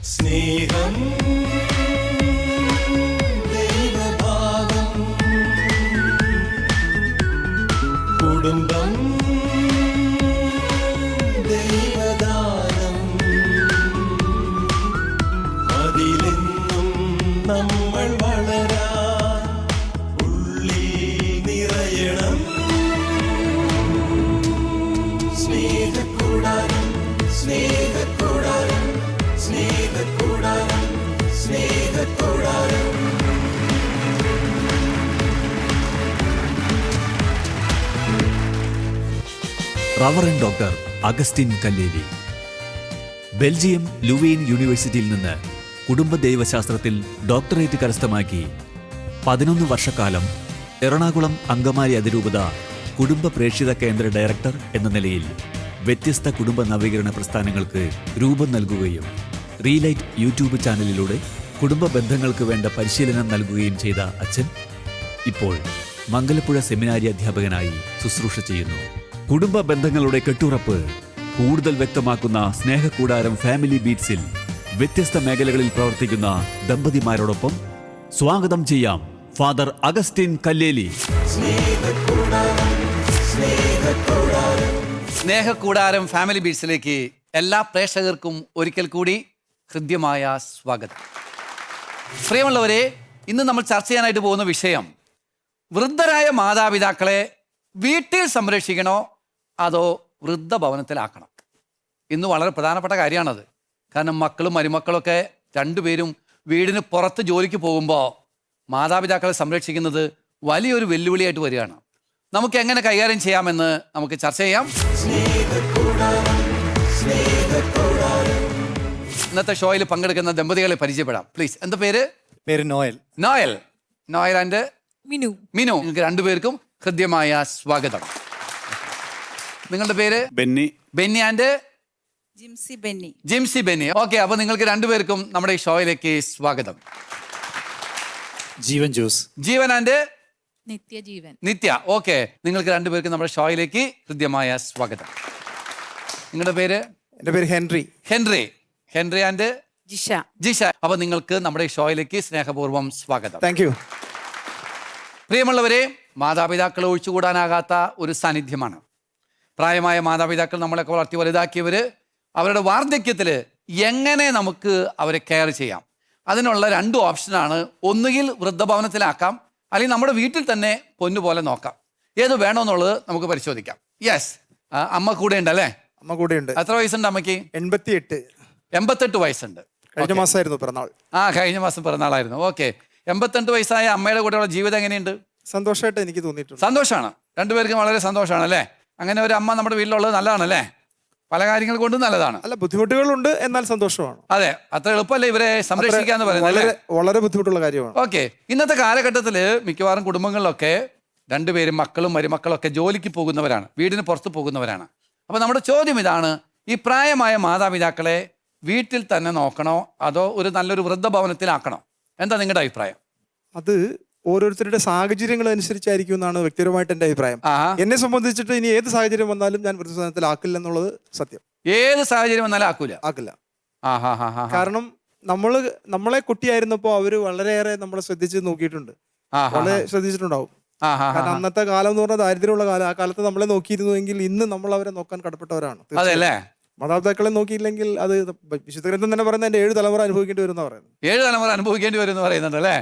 സ്നേഹം ദൈവഭാവം കുടുംബം ദൈവദാനം അതിലെന്നും നമ്മൾ വളരാൻ ഉള്ളിൽ നിറയണം സ്നേഹക്കൂടാരം സ്നേഹക്കൂടാരം സ്നേഹക്കൂടാരം സ്നേഹക്കൂടാരം reverend doctor Augustine Kalleli Belgium Louvain യൂണിവേഴ്സിറ്റിയിൽ നിന്ന് കുടുംബ ദൈവശാസ്ത്രത്തിൽ ഡോക്ടറേറ്റ് കരസ്ഥമാക്കി 11 വർഷക്കാലം എറണാകുളം അങ്കമാലി അതിരൂപത കുടുംബ പ്രേക്ഷിത കേന്ദ്ര ഡയറക്ടർ എന്ന നിലയിൽ വ്യത്യസ്ത കുടുംബ നവീകരണ പ്രസ്ഥാനങ്ങൾക്ക് രൂപം നൽകുകയും റീലൈറ്റ് യൂട്യൂബ് ചാനലിലൂടെ കുടുംബ ബന്ധങ്ങൾക്ക് വേണ്ട പരിശീലനം നൽകുകയും ചെയ്ത അച്ഛൻ ഇപ്പോൾ മംഗലപ്പുഴ സെമിനാരി അധ്യാപകനായി ശുശ്രൂഷ ചെയ്യുന്നു. കുടുംബ ബന്ധങ്ങളുടെ കെട്ടുറപ്പ് കൂടുതൽ വ്യക്തമാക്കുന്ന സ്നേഹക്കൂടാരം ഫാമിലി ബീറ്റ്സിൽ വ്യത്യസ്ത മേഖലകളിൽ പ്രവർത്തിക്കുന്ന ദമ്പതിമാരോടൊപ്പം സ്വാഗതം ചെയ്യാം ഫാദർ അഗസ്റ്റിൻ കല്ലേലി. സ്നേഹക്കൂടാരം ഫാമിലി ബീറ്റ്സിലേക്ക് എല്ലാ പ്രേക്ഷകർക്കും ഒരിക്കൽ കൂടി ഹൃദ്യമായ സ്വാഗതം. പ്രിയമുള്ളവരെ, ഇന്ന് നമ്മൾ ചർച്ച ചെയ്യാനായിട്ട് പോകുന്ന വിഷയം വൃദ്ധരായ മാതാപിതാക്കളെ വീട്ടിൽ സംരക്ഷിക്കണോ അതോ വൃദ്ധഭവനത്തിലാക്കണം. ഇന്ന് വളരെ പ്രധാനപ്പെട്ട കാര്യമാണത്. കാരണം മക്കളും മരുമക്കളൊക്കെ രണ്ടുപേരും വീടിന് പുറത്ത് ജോലിക്ക് പോകുമ്പോൾ മാതാപിതാക്കളെ സംരക്ഷിക്കുന്നത് വലിയൊരു വെല്ലുവിളിയായിട്ട് വരികയാണ്. നമുക്ക് എങ്ങനെ കൈകാര്യം ചെയ്യാമെന്ന് നമുക്ക് ചർച്ച ചെയ്യാം. ഇന്നത്തെ ഷോയിൽ പങ്കെടുക്കുന്ന ദമ്പതികളെ പരിചയപ്പെടാം. പ്ലീസ്, എന്താ പേര്? പേര് Noel. Noel. Noel and Minu. Minu. നിങ്ങൾക്ക് രണ്ടുപേർക്കും ഹൃദ്യമായ സ്വാഗതം. നിങ്ങളുടെ പേര്? ബെന്നി. ബെന്നി ആൻഡ് ജിംസി ബെന്നി. ജിംസി ബെന്നി. ഓക്കെ, അപ്പൊ നിങ്ങൾക്ക് രണ്ടുപേർക്കും നമ്മുടെ ഈ ഷോയിലേക്ക് സ്വാഗതം. ജീവൻ ജോസ്. ജീവൻ ആൻഡ് നിത്യജീവൻ. നിത്യ. ഓക്കെ, നിങ്ങൾക്ക് രണ്ടുപേർക്കും നമ്മുടെ ഷോയിലേക്ക് ഹൃദ്യമായ സ്വാഗതം. നിങ്ങളുടെ പേര്? എൻ്റെ പേര് Henry. Henry. Henry and Jisha. Jisha. അപ്പൊ നിങ്ങൾക്ക് നമ്മുടെ ഈ ഷോയിലേക്ക് സ്നേഹപൂർവ്വം സ്വാഗതം. Thank you. പ്രിയമുള്ളവരെ, മാതാപിതാക്കൾ ഒഴിച്ചുകൂടാനാകാത്ത ഒരു സാന്നിധ്യമാണ്. പ്രായമായ മാതാപിതാക്കൾ നമ്മളൊക്കെ വളർത്തി വലുതാക്കിയവര് അവരുടെ വാർദ്ധക്യത്തിൽ എങ്ങനെ നമുക്ക് അവരെ കെയർ ചെയ്യാം, അതിനുള്ള 2 ഓപ്ഷനാണ്. ഒന്നുകിൽ വൃദ്ധഭവനത്തിലാക്കാം, അല്ലെങ്കിൽ നമ്മുടെ വീട്ടിൽ തന്നെ പൊന്നുപോലെ നോക്കാം. ഏത് വേണമെന്നുള്ളത് നമുക്ക് പരിശോധിക്കാം. യെസ്, അമ്മ കൂടെ ഉണ്ടല്ലേ? അമ്മ കൂടെ ഉണ്ട്. എത്ര വയസ്സുണ്ട് അമ്മയ്ക്ക്? 88. 88 വയസ്സുണ്ട്. കഴിഞ്ഞ മാസമായിരുന്നു പിറന്നാൾ. കഴിഞ്ഞ മാസം പിറന്നാളായിരുന്നു. ഓക്കെ, 88 വയസ്സായ അമ്മയുടെ കൂടെയുള്ള ജീവിതം എങ്ങനെയുണ്ട്? സന്തോഷമായിട്ട് എനിക്ക് തോന്നിയിട്ടുണ്ട്. സന്തോഷമാണ്. രണ്ടുപേർക്കും വളരെ സന്തോഷമാണ് അല്ലേ? അങ്ങനെ ഒരു അമ്മ നമ്മുടെ വീട്ടിലുള്ളത് നല്ലതാണല്ലേ? പല കാര്യങ്ങൾ കൊണ്ടും നല്ലതാണ്. അല്ല, ബുദ്ധിമുട്ടുകളുണ്ട്, എന്നാൽ സന്തോഷമാണ്. അതെ, അത്ര എളുപ്പമല്ലേ ഇവരെ സംരക്ഷിക്കുക എന്ന് പറയുന്നത്? വളരെ ബുദ്ധിമുട്ടുള്ള കാര്യമാണ്. ഓക്കെ, ഇന്നത്തെ കാലഘട്ടത്തിൽ മിക്കവാറും കുടുംബങ്ങളിലൊക്കെ രണ്ടുപേരും മക്കളും മരുമക്കളൊക്കെ ജോലിക്ക് പോകുന്നവരാണ്, വീടിന് പുറത്ത് പോകുന്നവരാണ്. അപ്പൊ നമ്മുടെ ചോദ്യം ഇതാണ്: ഈ പ്രായമായ മാതാപിതാക്കളെ വീട്ടിൽ തന്നെ നോക്കണോ അതോ ഒരു നല്ലൊരു വൃദ്ധഭവനത്തിലാക്കണോ? എന്താ നിങ്ങളുടെ അഭിപ്രായം? അത് ഓരോരുത്തരുടെ സാഹചര്യങ്ങൾ അനുസരിച്ചായിരിക്കും എന്നാണ് വ്യക്തിപരമായിട്ട് എൻ്റെ അഭിപ്രായം. എന്നെ സംബന്ധിച്ചിട്ട് ഇനി ഏത് സാഹചര്യം വന്നാലും ഞാൻ വൃദ്ധസദനത്തിലാക്കില്ല എന്നുള്ളത് സത്യം. ഏത് സാഹചര്യം വന്നാലും ആക്കില്ല. കാരണം നമ്മളെ കുട്ടിയായിരുന്നപ്പോൾ അവര് വളരെയേറെ നമ്മളെ ശ്രദ്ധിച്ച് നോക്കിയിട്ടുണ്ട്, വളരെ ശ്രദ്ധിച്ചിട്ടുണ്ടാവും. കാരണം അന്നത്തെ കാലം എന്ന് പറഞ്ഞാൽ ദാരിദ്ര്യമുള്ള കാലം. ആ കാലത്ത് നമ്മളെ നോക്കിയിരുന്നുവെങ്കിൽ ഇന്ന് നമ്മൾ അവരെ നോക്കാൻ കടപ്പെട്ടവരാണ്. മാതാപിതാക്കളെ നോക്കിയില്ലെങ്കിൽ അത് വിശുദ്ധ ഗ്രന്ഥം തന്നെ പറയുന്നത് 7 തലമുറ അനുഭവിക്കേണ്ടി വരും എന്ന് പറയുന്നത്. 7 തലമുറ അനുഭവിക്കേണ്ടി വരും എന്ന് പറയുന്നുണ്ട് അല്ലേ?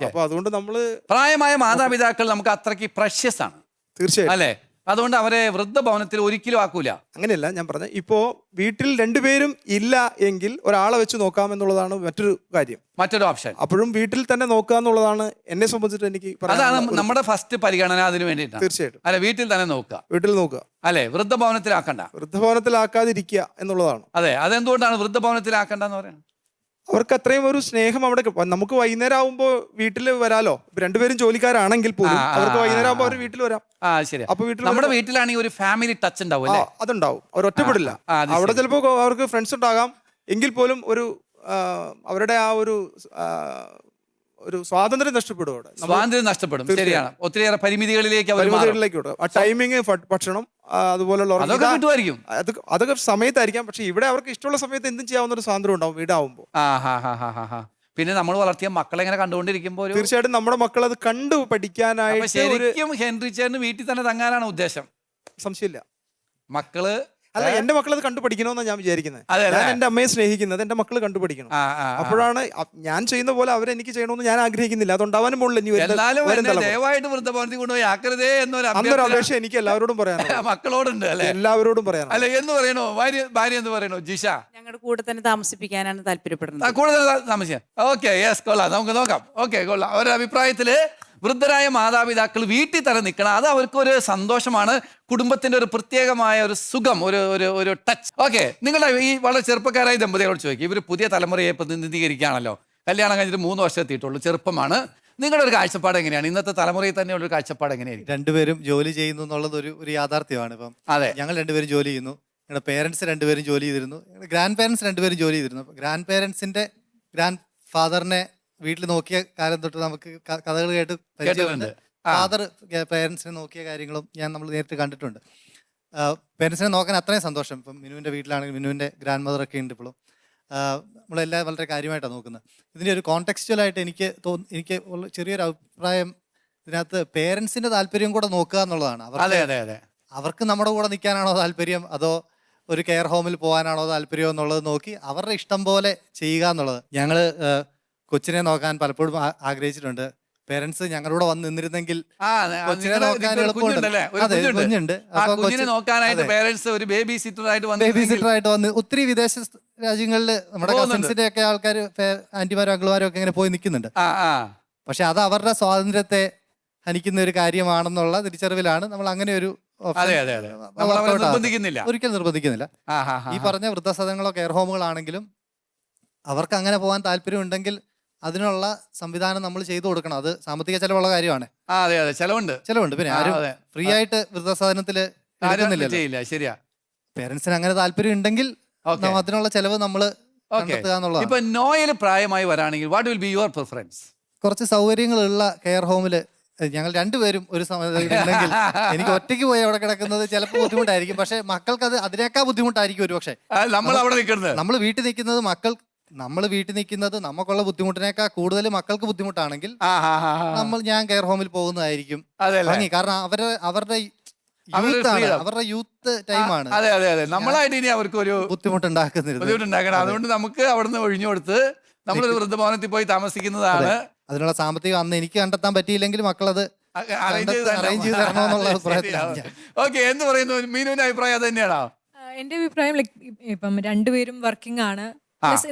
അപ്പൊ അതുകൊണ്ട് നമ്മള് പ്രായമായ മാതാപിതാക്കൾ നമുക്ക് അത്രയ്ക്ക് പ്രഷ്യസ് ആണ്. തീർച്ചയായും അല്ലെ? അതുകൊണ്ട് അവരെ വൃദ്ധഭവനത്തിൽ ഒരിക്കലും ആക്കൂല. അങ്ങനെയല്ല ഞാൻ പറഞ്ഞത്. ഇപ്പോ വീട്ടിൽ രണ്ടുപേരും ഇല്ല എങ്കിൽ ഒരാളെ വെച്ച് നോക്കാം എന്നുള്ളതാണ് മറ്റൊരു കാര്യം, മറ്റൊരു ഓപ്ഷൻ. അപ്പോഴും വീട്ടിൽ തന്നെ നോക്കുക എന്നുള്ളതാണ് എന്നെ സംബന്ധിച്ചിട്ട് എനിക്ക് അതാണ് നമ്മുടെ ഫസ്റ്റ് പരിഗണന. അതിന് വേണ്ടിയിട്ടാണ്. തീർച്ചയായിട്ടും. അല്ലെ, വീട്ടിൽ തന്നെ നോക്കുക. വീട്ടിൽ നോക്കുക, അല്ലെ? വൃദ്ധഭവനത്തിലാക്കണ്ട. വൃദ്ധഭവനത്തിലാക്കാതിരിക്കുക എന്നുള്ളതാണ്. അതെ, അതെന്തുകൊണ്ടാണ് വൃദ്ധഭവനത്തിലാക്കണ്ടെന്ന് പറയുന്നത്? അവർക്ക് അത്രയും ഒരു സ്നേഹം അവിടെ. നമുക്ക് വൈകുന്നേരം ആകുമ്പോൾ വീട്ടിൽ വരാലോ. രണ്ടുപേരും ജോലിക്കാരാണെങ്കിൽ പോലും അവർക്ക് വൈകുന്നേരം ആകുമ്പോൾ അവർ വീട്ടിൽ വരാം. ശരി. അപ്പൊ വീട്ടിൽ നമ്മുടെ വീട്ടിലാണെങ്കിൽ ഒരു ഫാമിലി ടച്ച് ഉണ്ടാവും അല്ലേ? അതുണ്ടാവും. അവർ ഒറ്റപ്പെടില്ല. അവിടെ ചിലപ്പോൾ അവർക്ക് ഫ്രണ്ട്സ് ഉണ്ടാകാം, എങ്കിൽ പോലും ഒരു അവരുടെ ആ ഒരു സ്വാതന്ത്ര്യം നഷ്ടപ്പെടും അവിടെ. സ്വാതന്ത്ര്യം നഷ്ടപ്പെടും. ശരിയാണ്. ഒത്തിരിയേറെ പരിമിതികളിലേക്ക് അവർ മാറും. പരിമിതികളിലേക്ക് വിടും. ആ ടൈമിങ്, ഭക്ഷണം, അതുപോലുള്ള അതൊക്കെ കിട്ടുമായിരിക്കും. അതൊക്കെ സമയത്തായിരിക്കാം. പക്ഷെ ഇവിടെ അവർക്ക് ഇഷ്ടമുള്ള സമയത്ത് എന്തും ചെയ്യാവുന്ന ഒരു സ്വാതന്ത്ര്യം ഉണ്ടാവും വീടാവുമ്പോൾ. പിന്നെ നമ്മൾ വളർത്തിയ മക്കളെ ഇങ്ങനെ കണ്ടുകൊണ്ടിരിക്കുമ്പോൾ തീർച്ചയായിട്ടും നമ്മുടെ മക്കൾ അത് കണ്ടു പഠിക്കാനായിട്ട് ശരിക്കും ഹെൻറി ചേട്ടന് വീട്ടിൽ തന്നെ തങ്ങാനാണ് ഉദ്ദേശം. സംശയമില്ല. മക്കള് അല്ല, എന്റെ മക്കൾ അത് കണ്ടുപഠിക്കണമെന്നാണ് ഞാൻ വിചാരിക്കുന്നത്. അതെ, ഞാൻ എന്റെ അമ്മയെ സ്നേഹിക്കുന്നത് എന്റെ മക്കൾ കണ്ടുപഠിക്കണം. അപ്പോഴാണ് ഞാൻ ചെയ്യുന്ന പോലെ അവരെനിക്ക് ചെയ്യണമെന്ന് ഞാൻ ആഗ്രഹിക്കുന്നില്ല. അതുണ്ടാവാനും പോലും ദയവായിട്ട് വൃദ്ധഭവനത്തിൽ കൊണ്ടുപോയി ആക്കരുതേ എന്നൊരു അപേക്ഷ എനിക്ക് എല്ലാവരോടും പറയാനുണ്ട്. മക്കളോടുണ്ട് അല്ലെ? എല്ലാവരോടും പറയാൻ അല്ലെ എന്ന് പറയണോ? ഭാര്യ എന്ന് പറയണോ? ജിഷ ഞങ്ങളുടെ കൂടെ തന്നെ താമസിപ്പിക്കാനാണ് താല്പര്യപ്പെടുന്നത്. കൂടുതൽ താമസിക്കാം. ഓക്കെ, യെസ്, കൊള്ളാം, നമുക്ക് നോക്കാം. ഓക്കെ, കൊള്ളാം. അവരുടെ അഭിപ്രായത്തില് വൃദ്ധരായ മാതാപിതാക്കൾ വീട്ടിൽ തന്നെ നിൽക്കണം. അത് അവർക്കൊരു സന്തോഷമാണ്, കുടുംബത്തിന്റെ ഒരു പ്രത്യേകമായ ഒരു സുഖം, ഒരു ടച്ച്. ഓക്കെ, നിങ്ങളുടെ ഈ വളരെ ചെറുപ്പക്കാരായ ദമ്പതികളോട് ചോദിക്കും. ഇവർ പുതിയ തലമുറയെ പ്രതിനിധീകരിക്കുകയാണല്ലോ. കല്യാണം കഴിഞ്ഞിട്ട് 3 വർഷം എത്തിയിട്ടുള്ളൂ, ചെറുപ്പമാണ്. നിങ്ങളുടെ ഒരു കാഴ്ചപ്പാട് എങ്ങനെയാണ്? ഇന്നത്തെ തലമുറയിൽ തന്നെയുള്ള ഒരു കാഴ്ചപ്പാട് എങ്ങനെയായിരിക്കും? രണ്ടുപേരും ജോലി ചെയ്യുന്നു എന്നുള്ളത് ഒരു യാഥാർത്ഥ്യമാണ്. ഇപ്പം അതെ, ഞങ്ങൾ രണ്ടുപേരും ജോലി ചെയ്യുന്നു. ഞങ്ങളുടെ പേരൻസ് രണ്ടുപേരും ജോലി ചെയ്തിരുന്നു. ഞങ്ങളുടെ ഗ്രാൻഡ് പേരൻസ് രണ്ടുപേരും ജോലി ചെയ്തിരുന്നു. ഗ്രാൻഡ് പേരൻസിന്റെ ഗ്രാൻഡ് ഫാദറിനെ വീട്ടിൽ നോക്കിയ കാലം തൊട്ട് നമുക്ക് കഥകൾ കേട്ട് പരിചയമുണ്ട്. ഫാദർ പേരൻസിനെ നോക്കിയ കാര്യങ്ങളും നമ്മൾ നേരിട്ട് കണ്ടിട്ടുണ്ട്. പേരൻസിനെ നോക്കാൻ അത്രയും സന്തോഷം. ഇപ്പം മിനുവിൻ്റെ വീട്ടിലാണെങ്കിൽ മിനുവിൻ്റെ ഗ്രാൻഡ് മദറൊക്കെ ഉണ്ട്. ഇപ്പോഴും നമ്മളെല്ലാം വളരെ കാര്യമായിട്ടാണ് നോക്കുന്നത്. ഇതിൻ്റെ ഒരു കോണ്ടെക്സ്റ്റുവലായിട്ട് എനിക്ക് ചെറിയൊരു അഭിപ്രായം ഇതിനകത്ത് പേരൻസിൻ്റെ താല്പര്യം കൂടെ നോക്കുക എന്നുള്ളതാണ്. അവർക്ക് നമ്മുടെ കൂടെ നിൽക്കാനാണോ താല്പര്യം, അതോ ഒരു കെയർ ഹോമിൽ പോകാനാണോ താല്പര്യം എന്നുള്ളത് നോക്കി അവരുടെ ഇഷ്ടം പോലെ ചെയ്യുക എന്നുള്ളത്. ഞങ്ങൾ കൊച്ചിനെ നോക്കാൻ പലപ്പോഴും ആഗ്രഹിച്ചിട്ടുണ്ട്. പേരൻസ് ഞങ്ങളുടെ വന്ന് നിന്നിരുന്നെങ്കിൽ കൊച്ചിനെ നോക്കാൻ എളുപ്പമുണ്ട്. അതെ, കുഞ്ഞുണ്ട്. ബേബി സിറ്ററായിട്ട് വന്ന് ഒത്തിരി വിദേശ രാജ്യങ്ങളിൽ നമ്മുടെ കസിൻസിന്റെ ഒക്കെ ആൾക്കാർ, ആന്റിമാരും അങ്കിൾമാരും ഒക്കെ ഇങ്ങനെ പോയി നിൽക്കുന്നുണ്ട്. പക്ഷെ അത് അവരുടെ സ്വാതന്ത്ര്യത്തെ ഹനിക്കുന്ന ഒരു കാര്യമാണെന്നുള്ള തിരിച്ചറിവിലാണ് നമ്മൾ അങ്ങനെ ഒരു ഒരിക്കലും നിർബന്ധിക്കുന്നില്ല. ഈ പറഞ്ഞ വൃദ്ധസദനങ്ങളോ കെയർ ഹോമുകളാണെങ്കിലും അവർക്ക് അങ്ങനെ പോകാൻ താല്പര്യമുണ്ടെങ്കിൽ അതിനുള്ള സംവിധാനം നമ്മൾ ചെയ്തു കൊടുക്കണം. അത് സാമ്പത്തിക ചെലവുള്ള കാര്യമാണ്. ചെലവുണ്ട്. പിന്നെ ആരും ഫ്രീ ആയിട്ട് വൃദ്ധസദനത്തിൽ ശരിയാ. പേരൻസിന് അങ്ങനെ താല്പര്യം ഉണ്ടെങ്കിൽ അതിനുള്ള ചെലവ് നമ്മൾ കണ്ടെത്തുക എന്നുള്ളതാണ്. ഇപ്പൊ നോയൽ പ്രായമായി വരാണെങ്കിൽ what will be your preference? കുറച്ച് സൗകര്യങ്ങളുള്ള കെയർ ഹോമിൽ ഞങ്ങൾ രണ്ടുപേരും ഒരു സമയത്തുണ്ടെങ്കിൽ എനിക്ക് ഒറ്റയ്ക്ക് പോയി അവിടെ കിടക്കുന്നത് ചിലപ്പോൾ ബുദ്ധിമുട്ടായിരിക്കും. പക്ഷെ മക്കൾക്ക് അത് അതിനേക്കാൾ ബുദ്ധിമുട്ടായിരിക്കും ഒരു പക്ഷേ. നമ്മൾ വീട്ടിൽ നിൽക്കുന്നത് നമുക്കുള്ള ബുദ്ധിമുട്ടിനേക്കാൾ കൂടുതൽ മക്കൾക്ക് ബുദ്ധിമുട്ടാണെങ്കിൽ ഞാൻ കെയർ ഹോമിൽ പോകുന്നതായിരിക്കും ഭംഗി. കാരണം അവരുടെ യൂത്ത് ടൈമാണ്. നമ്മളായിട്ട് ഇനി അവർക്ക് ഒരു ബുദ്ധിമുട്ടുണ്ടാക്കണം. അതുകൊണ്ട് നമുക്ക് അവിടുന്ന് ഒഴിഞ്ഞു കൊടുത്ത് നമ്മളൊരു വൃദ്ധഭവനത്തിൽ പോയി താമസിക്കുന്നതാണ്. അതിനുള്ള സാമ്പത്തികം അന്ന് എനിക്ക് കണ്ടെത്താൻ പറ്റിയില്ലെങ്കിൽ മക്കളത് അറേഞ്ച് ചെയ്ത് തരണമെന്നുള്ള അഭിപ്രായത്തിലാണ്. ഓക്കെ, എന്ത് പറയുന്നു? മീനുവിന്റെ അഭിപ്രായം അത് തന്നെയാണോ? എന്റെ അഭിപ്രായം ഇപ്പം രണ്ടുപേരും വർക്കിംഗ് ആണ്.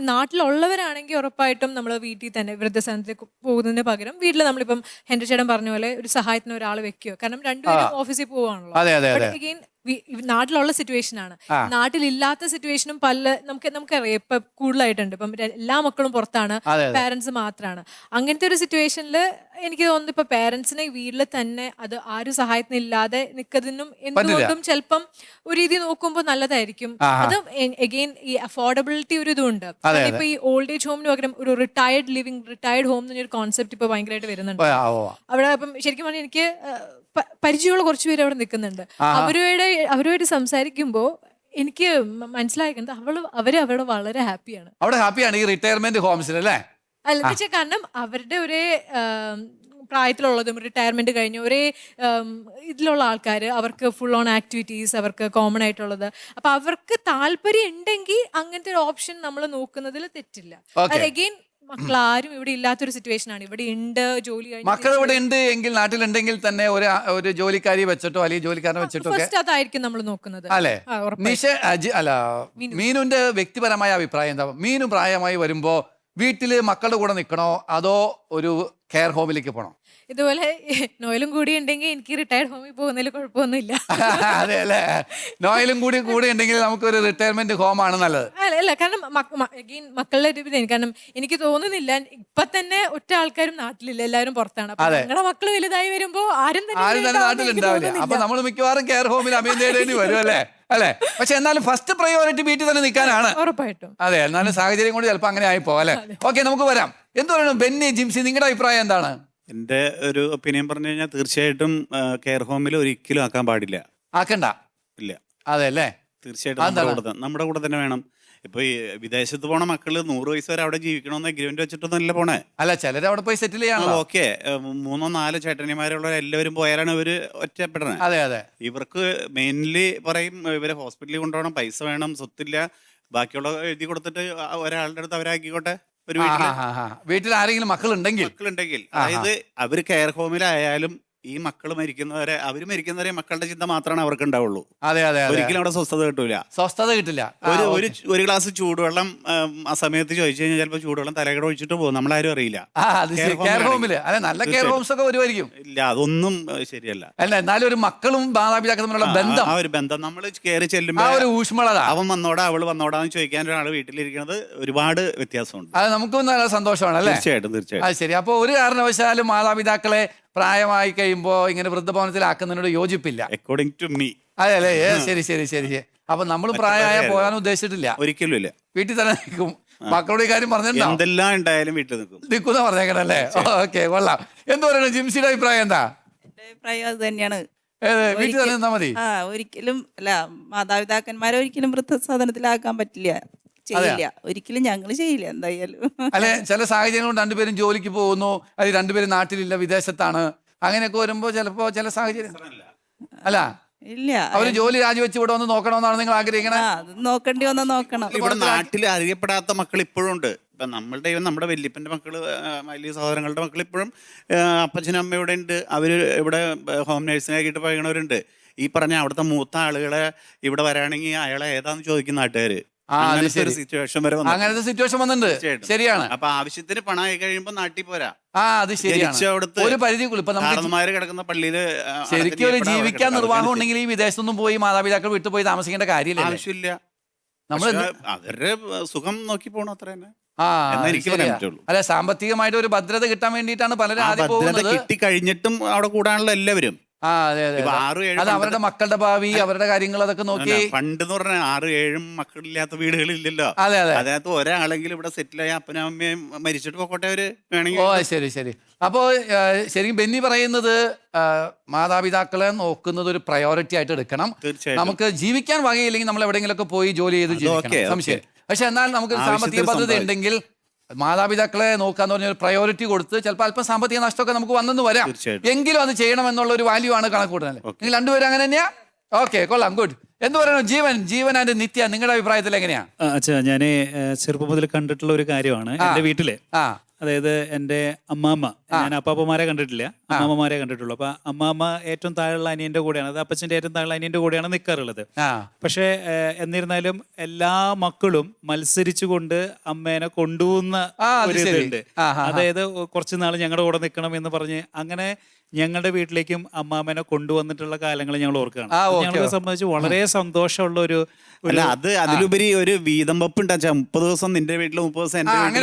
നാട്ടിലുള്ളവരാണെങ്കിൽ ഉറപ്പായിട്ടും നമ്മൾ വീട്ടിൽ തന്നെ വൃദ്ധസദനത്തിൽ പോകുന്നതിന് പകരം വീട്ടിൽ നമ്മളിപ്പം ഹെൻറി ചേട്ടൻ പറഞ്ഞ പോലെ ഒരു സഹായത്തിന് ഒരാൾ വെക്കുകയോ, കാരണം രണ്ടുപേരും ഓഫീസിൽ പോവാണല്ലോ. അഗെയിൻ നാട്ടിലുള്ള സിറ്റുവേഷൻ ആണ്. നാട്ടിലില്ലാത്ത സിറ്റുവേഷനും നമുക്കറിയാം ഇപ്പൊ കൂടുതലായിട്ടുണ്ട്. ഇപ്പം എല്ലാ മക്കളും പുറത്താണ്, പാരന്റ്സ് മാത്രമാണ്. അങ്ങനത്തെ ഒരു സിറ്റുവേഷനിൽ എനിക്ക് തോന്നുന്നു ഇപ്പൊ പാരന്റ്സിനെ വീട്ടിൽ തന്നെ അത് ആരും സഹായത്തിനില്ലാതെ നിൽക്കുന്നതിനും എന്തുകൊണ്ടും ചിലപ്പം ഒരു രീതി നോക്കുമ്പോൾ നല്ലതായിരിക്കും. അത് അഗെയിൻ ഈ അഫോർഡബിലിറ്റി ഒരു ഇതുണ്ട്. ഇപ്പൊ ഈ ഓൾഡ് ഏജ് ഹോമിന് പകരം ഒരു റിട്ടയർഡ് ഹോം എന്നൊരു കോൺസെപ്റ്റ് ഇപ്പൊ ഭയങ്കരമായിട്ട് വരുന്നുണ്ട്. അവിടെ ഇപ്പം ശരിക്കും പറഞ്ഞാൽ എനിക്ക് പരിചയമുള്ള കുറച്ച് പേര് അവിടെ നിൽക്കുന്നുണ്ട്. അവരുമായിട്ട് സംസാരിക്കുമ്പോൾ എനിക്ക് മനസ്സിലാക്കുന്നത് അവര് അവിടെ വളരെ ഹാപ്പിയാണ്. ഈ റിട്ടയർമെന്റ് ഹോംസിൽ അല്ലേ? അല്ല, കാരണം അവരുടെ ഒരേ പ്രായത്തിലുള്ളതും റിട്ടയർമെന്റ് കഴിഞ്ഞ ഒരേ ഇതിലുള്ള ആൾക്കാർ, അവർക്ക് ഫുൾ ഓൺ ആക്ടിവിറ്റീസ്, അവർക്ക് കോമൺ ആയിട്ടുള്ളത്. അപ്പൊ അവർക്ക് താല്പര്യം ഉണ്ടെങ്കിൽ അങ്ങനത്തെ ഒരു ഓപ്ഷൻ നമ്മൾ നോക്കുന്നതിൽ തെറ്റില്ല. അഗെയിൻ മക്കളാരും ഇവിടെ ഇല്ലാത്തൊരു സിറ്റുവേഷൻ ആണ്. ഇവിടെ ഉണ്ട്, ജോലി മക്കൾ ഇവിടെ ഉണ്ട് എങ്കിൽ, നാട്ടിലുണ്ടെങ്കിൽ തന്നെ ഒരു ജോലിക്കാരി വെച്ചിട്ടോ അല്ലെങ്കിൽ ജോലിക്കാരനെ വെച്ചിട്ടോ അതായിരിക്കും നമ്മൾ നോക്കുന്നത് അല്ലേ? മീനുവിന്റെ വ്യക്തിപരമായ അഭിപ്രായം എന്താ? മീനു പ്രായമായി വരുമ്പോ വീട്ടില് മക്കളുടെ കൂടെ നിൽക്കണോ അതോ ഒരു കെയർ ഹോമിലേക്ക് പോകണോ? ഇതുപോലെ നോയലും കൂടി ഉണ്ടെങ്കിൽ എനിക്ക് റിട്ടയർഡ് ഹോമിൽ പോകുന്നതിൽ കുഴപ്പമൊന്നുമില്ല. അതെ അല്ലേ, നോയലും കൂടി ഉണ്ടെങ്കിൽ നമുക്കൊരു റിട്ടയർമെന്റ് ഹോം ആണ് നല്ലത്. അല്ല കാരണം മക്കളുടെ ഒരു ഇതാണ്. കാരണം എനിക്ക് തോന്നുന്നില്ല ഇപ്പൊ തന്നെ ഒറ്റ ആൾക്കാരും നാട്ടിലില്ല, എല്ലാവരും പുറത്താണ്. അപ്പൊ ഞങ്ങളുടെ മക്കള് വലുതായി വരുമ്പോ ആരും തന്നെ നാട്ടിലുണ്ടാവില്ല. അപ്പൊ നമ്മൾ മിക്കവാറും കെയർ ഹോമിൽ അഭയം തേടേണ്ടി വരും അല്ലേ. അല്ലെ, പക്ഷെ എന്നാലും ഫസ്റ്റ് പ്രയോറിറ്റി വീട്ടിൽ തന്നെ നിൽക്കാനാണ്. ഉറപ്പായിട്ടും. അതെ, എന്നാലും സാഹചര്യം കൊണ്ട് ചിലപ്പോൾ അങ്ങനെ ആയിപ്പോ അല്ലെ. ഓക്കെ, നമുക്ക് വരാം. എന്ത് പറയുന്നു ബെന്നി, ജിംസി, നിങ്ങളുടെ അഭിപ്രായം എന്താണ്? എൻ്റെ ഒരു ഒപ്പീനിയൻ പറഞ്ഞു കഴിഞ്ഞാൽ തീർച്ചയായിട്ടും കെയർ ഹോമിൽ ഒരിക്കലും ആക്കാൻ പാടില്ല. ആക്കണ്ട. ഇല്ല. അതെ അല്ലേ, തീർച്ചയായിട്ടും നമ്മുടെ കൂടെ തന്നെ വേണം. ഇപ്പൊ ഈ വിദേശത്ത് പോണ മക്കള് 100 വയസ്സ് വരെ അവിടെ ജീവിക്കണമെന്ന് അഗ്രിമെന്റ് വെച്ചിട്ടൊന്നുമല്ല പോണേ. അല്ല, ചിലര് അവിടെ പോയി സെറ്റിൽ ചെയ്യാൻ. ഓക്കെ, 3-4 ചേട്ടനിമാരുള്ള എല്ലാവരും പോയാലാണ് ഇവര് ഒറ്റപ്പെടുന്നത്. അതെ അതെ. ഇവർക്ക് മെയിൻലി പറയും ഇവരെ ഹോസ്പിറ്റലിൽ കൊണ്ടുപോകണം, പൈസ വേണം, സ്വത്തില്ല, ബാക്കിയുള്ള എഴുതി കൊടുത്തിട്ട് ഒരാളുടെ അടുത്ത് അവരാക്കിക്കോട്ടെ. ഒരു വീട്ടിൽ ആരെങ്കിലും മക്കളുണ്ടെങ്കിൽ അതായത് അവര് കെയർ ഹോമിലായാലും ഈ മക്കൾ മരിക്കുന്നവരെ മക്കളുടെ ചിന്ത മാത്രമാണ് അവർക്ക് ഉണ്ടാവുള്ളൂ. അതെ അതെ, ഒരിക്കലും അവിടെ സ്വസ്ഥത കിട്ടില്ല. ഒരു ഗ്ലാസ് ചൂടുവെള്ളം ആ സമയത്ത് ചോദിച്ചു കഴിഞ്ഞാൽ ചിലപ്പോൾ ചൂടുവെള്ളം തലകട ഒഴിച്ചിട്ട് പോകും, നമ്മളാരും അറിയില്ല. കെയർ ഹോമില് അല്ലെ, നല്ല കെയർ ഹോംസ് ഒക്കെ വരുമായിരിക്കും. ഇല്ല, അതൊന്നും ശരിയല്ല. അല്ല, എന്നാലും ഒരു മക്കളും മാതാപിതാക്കളും തമ്മിലുള്ള ബന്ധം, ആ ഒരു ബന്ധം നമ്മൾ കയറി ചെല്ലുമ്പോൾ ഒരു ഊഷ്മളത, അവൻ വന്നോടാ അവള് വന്നോടാന്ന് ചോദിക്കാൻ ഒരാൾ വീട്ടിലിരിക്കുന്നത് ഒരുപാട് വ്യത്യാസമുണ്ട്. അത് നമുക്കും നല്ല സന്തോഷമാണ് അല്ലേ. തീർച്ചയായിട്ടും. അത് ശരി. അപ്പൊ ഒരു കാരണവശാലും മാതാപിതാക്കളെ പ്രായമായി കഴിയുമ്പോ ഇങ്ങനെ വൃദ്ധഭവനത്തിലാക്കുന്നതിനോട് യോജിപ്പില്ല, അക്കോർഡിംഗ് ടു മീ. അതെ അല്ലേ, ശരി. അപ്പൊ നമ്മൾ പ്രായമായ പോകാൻ ഉദ്ദേശിച്ചിട്ടില്ല. ഒരിക്കലും ഇല്ല, വീട്ടിൽ തന്നെ നിൽക്കും. മക്കളുടെ കാര്യം പറഞ്ഞിട്ടുണ്ടോ? എന്തെല്ലാം ഉണ്ടായാലും വീട്ടിൽ നിൽക്കുന്ന പറഞ്ഞേക്കണല്ലേ. ഓക്കെ, കൊള്ളാം. എന്ത് പറയുന്നു ജിംസിയുടെ അഭിപ്രായം എന്താ? എന്റെ അഭിപ്രായം അത് തന്നെയാണ്. വീട്ടിൽ തന്നെ നിന്നാ മതി. ഒരിക്കലും അല്ല, മാതാപിതാക്കന്മാരെ ഒരിക്കലും വൃദ്ധസാധനത്തിലാക്കാൻ പറ്റില്ല, ചെയ്യില്ല, ഒരിക്കലും ഞങ്ങൾ ചെയ്യില്ല എന്തായാലും. അല്ലെ, ചില സാഹചര്യം കൊണ്ട് രണ്ടുപേരും ജോലിക്ക് പോകുന്നു, അത് രണ്ടുപേരും നാട്ടിലില്ല, വിദേശത്താണ്, അങ്ങനെയൊക്കെ വരുമ്പോ ചിലപ്പോ ചില സാഹചര്യം അല്ല ഇല്ല, അവര് ജോലി രാജിവെച്ച് ഇവിടെ വന്ന് നോക്കണമെന്നാണ് നിങ്ങൾ ആഗ്രഹിക്കണേ. നോക്കേണ്ടി വന്ന് നോക്കണം. ഇവിടെ നാട്ടിൽ അറിയപ്പെടാത്ത മക്കൾ ഇപ്പോഴും ഉണ്ട്. ഇപ്പം നമ്മുടെ വല്യപ്പൻ്റെ മക്കള്, വലിയ സഹോദരങ്ങളുടെ മക്കൾ ഇപ്പോഴും അപ്പച്ചനും അമ്മ ഇവിടെ ഉണ്ട്. അവര് ഇവിടെ ഹോം നേഴ്സിനാക്കിയിട്ട് പോയവരുണ്ട്. ഈ പറഞ്ഞ അവിടുത്തെ മൂത്ത ആളുകളെ ഇവിടെ വരാണെങ്കിൽ അയാളെ ഏതാന്ന് ചോദിക്കുന്ന നാട്ടുകാര്. അങ്ങനത്തെ സിറ്റുവേഷൻ വന്നിട്ടുണ്ട്. ശരിയാണ്. അപ്പൊ ആവശ്യത്തിന് പണമായി കഴിയുമ്പോ നാട്ടിൽ പോരാ. അത് ശരിയാണ്. ഒരു പരിധിക്കുള്ള ഇപ്പൊ നമുക്ക് കിടക്കുന്ന പള്ളിയില് ശരിക്കും ഒരു ജീവിക്കാൻ നിർവാഹം ഉണ്ടെങ്കിൽ ഈ വിദേശത്തൊന്നും പോയി മാതാപിതാക്കൾ വിട്ടു പോയി താമസിക്കേണ്ട കാര്യമില്ല, ആവശ്യമില്ല. നമ്മൾ അവരുടെ സുഖം നോക്കി പോകണം, അത്ര തന്നെ. അല്ല, സാമ്പത്തികമായിട്ട് ഒരു ഭദ്രത കിട്ടാൻ വേണ്ടിയിട്ടാണ് പലരും ആദ്യം പോകുന്നത്. കിട്ടി കഴിഞ്ഞിട്ടും അവിടെ കൂടാനുള്ള എല്ലാവരും. അതെ, അത് അവരുടെ മക്കളുടെ ഭാവി, അവരുടെ കാര്യങ്ങൾ അതൊക്കെ നോക്കി. പണ്ട് എന്ന് പറഞ്ഞാൽ 6-7 മക്കളില്ലാത്ത വീടുകളില്ലല്ലോ. അതെ, അതിനകത്ത് ഒരാളെങ്കിലും ഇവിടെ സെറ്റിലായി അപ്പനും അമ്മയും മരിച്ചിട്ട് പോക്കോട്ടെ അവര് വേണമെങ്കിൽ. ശരി. അപ്പോ ശരിക്കും ബെന്നി പറയുന്നത് മാതാപിതാക്കളെ നോക്കുന്നത് ഒരു പ്രയോറിറ്റി ആയിട്ട് എടുക്കണം. നമുക്ക് ജീവിക്കാൻ വകയില്ലെങ്കിൽ നമ്മൾ എവിടെയെങ്കിലും ഒക്കെ പോയി ജോലി ചെയ്ത് ജീവിക്കണം, സംശയം. പക്ഷെ എന്നാൽ നമുക്ക് സാമ്പത്തിക ഭദ്രത ഉണ്ടെങ്കിൽ മാതാപിതാക്കളെ നോക്കാന്ന് പറഞ്ഞ ഒരു പ്രയോറിറ്റി കൊടുത്ത് ചിലപ്പോൾ അല്പം സാമ്പത്തിക നഷ്ടമൊക്കെ നമുക്ക് വന്നെന്ന് വരാം, എങ്കിലും അത് ചെയ്യണമെന്നുള്ള ഒരു വാല്യൂ ആണ് കണക്ക് കൂട്ടുന്നത്. നിങ്ങൾ രണ്ടുപേരും അങ്ങനെ തന്നെയാ? ഓക്കെ, കൊള്ളാം, ഗുഡ്. എന്ത് പറയുന്നു ജീവൻ ആൻഡ് നിത്യ, നിങ്ങളുടെ അഭിപ്രായത്തിൽ എങ്ങനെയാ? ഞാന് ചെറുപ്പം മുതൽ കണ്ടിട്ടുള്ള ഒരു കാര്യമാണ് എന്റെ വീട്ടില്. അതായത് എൻ്റെ അമ്മാമ്മ, ഞാൻ അപ്പാപ്പമാരെ കണ്ടിട്ടില്ല, അമ്മാമ്മമാരെ കണ്ടിട്ടുള്ളൂ. അപ്പൊ അമ്മാമ്മ ഏറ്റവും താഴെയുള്ള അനിയന്റെ കൂടെയാണ്, അത് അപ്പച്ചന്റെ ഏറ്റവും താഴെയുള്ള അനിയന്റെ കൂടെയാണ് നിൽക്കാറുള്ളത്. പക്ഷെ എന്നിരുന്നാലും എല്ലാ മക്കളും മത്സരിച്ചുകൊണ്ട് അമ്മേനെ കൊണ്ടുപോകുന്ന ഒരു ഇതുണ്ട്. അതായത് കുറച്ചു നാൾ ഞങ്ങളുടെ കൂടെ നിൽക്കണം എന്ന് പറഞ്ഞ് അങ്ങനെ ഞങ്ങളുടെ വീട്ടിലേക്കും അമ്മാമ്മേനെ കൊണ്ടുവന്നിട്ടുള്ള കാലങ്ങൾ ഞങ്ങൾ ഓർക്കുകയാണ്. ഞങ്ങളെ സംബന്ധിച്ച് വളരെ സന്തോഷമുള്ള ഒരു അത് അതിലുപരി ഒരു വീതം വെപ്പ് ഉണ്ടാ, 30 ദിവസം നിന്റെ വീട്ടിൽ 30 ദിവസം എന്റെ വീട്ടിൽ.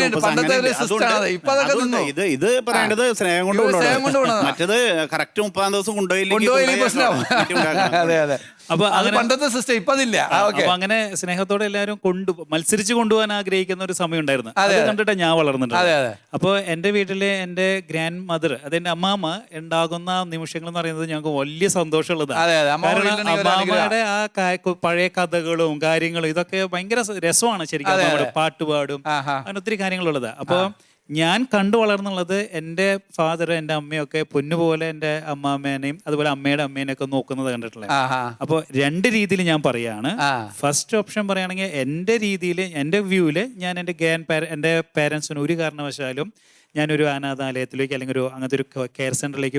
ഇത് പറയേണ്ടത് സ്നേഹം കൊണ്ട് കൊണ്ടുപോകണം. മറ്റത് കറക്റ്റ് 30 ദിവസം അപ്പൊ പണ്ടത്തെ സിസ്റ്റം ഇപ്പൊ അതില്ല. അപ്പൊ അങ്ങനെ സ്നേഹത്തോടെ എല്ലാവരും മത്സരിച്ച് കൊണ്ടുപോകാൻ ആഗ്രഹിക്കുന്ന ഒരു സമയം ഉണ്ടായിരുന്നു. അത് കണ്ടിട്ട് ഞാൻ വളർന്നിട്ടുണ്ട്. അപ്പൊ എന്റെ വീട്ടിലെ എന്റെ ഗ്രാൻഡ് മദർ, അതെന്റെ അമ്മാമ്മ ഉണ്ടാകുന്ന നിമിഷങ്ങൾ എന്ന് പറയുന്നത് ഞങ്ങൾക്ക് വലിയ സന്തോഷമുള്ളതാണ്. കാരണം അമ്മാമ്മയുടെ ആ പഴയ കഥകളും കാര്യങ്ങളും ഇതൊക്കെ ഭയങ്കര രസമാണ് ശരിക്കും. അമ്മാമ്മയുടെ പാട്ടുപാടും അങ്ങനെ ഒത്തിരി കാര്യങ്ങളുള്ളത്. അപ്പൊ ഞാൻ കണ്ടു വളർന്നുള്ളത് എൻ്റെ ഫാദർ, എൻ്റെ അമ്മയൊക്കെ പൊന്നുപോലെ എൻ്റെ അമ്മാമ്മേനെയും അതുപോലെ അമ്മയുടെ അമ്മേനെയൊക്കെ നോക്കുന്നത് കണ്ടിട്ടുള്ളത്. അപ്പോൾ 2 രീതിയിൽ ഞാൻ പറയാണ്. ഫസ്റ്റ് ഓപ്ഷൻ പറയുകയാണെങ്കിൽ എൻ്റെ രീതിയിൽ, എൻ്റെ വ്യൂവില് ഞാൻ എൻ്റെ പേരൻസിന് ഒരു കാരണവശാലും ഞാനൊരു അനാഥാലയത്തിലേക്ക് അല്ലെങ്കിൽ അങ്ങനത്തെ ഒരു കെയർ സെന്ററിലേക്ക്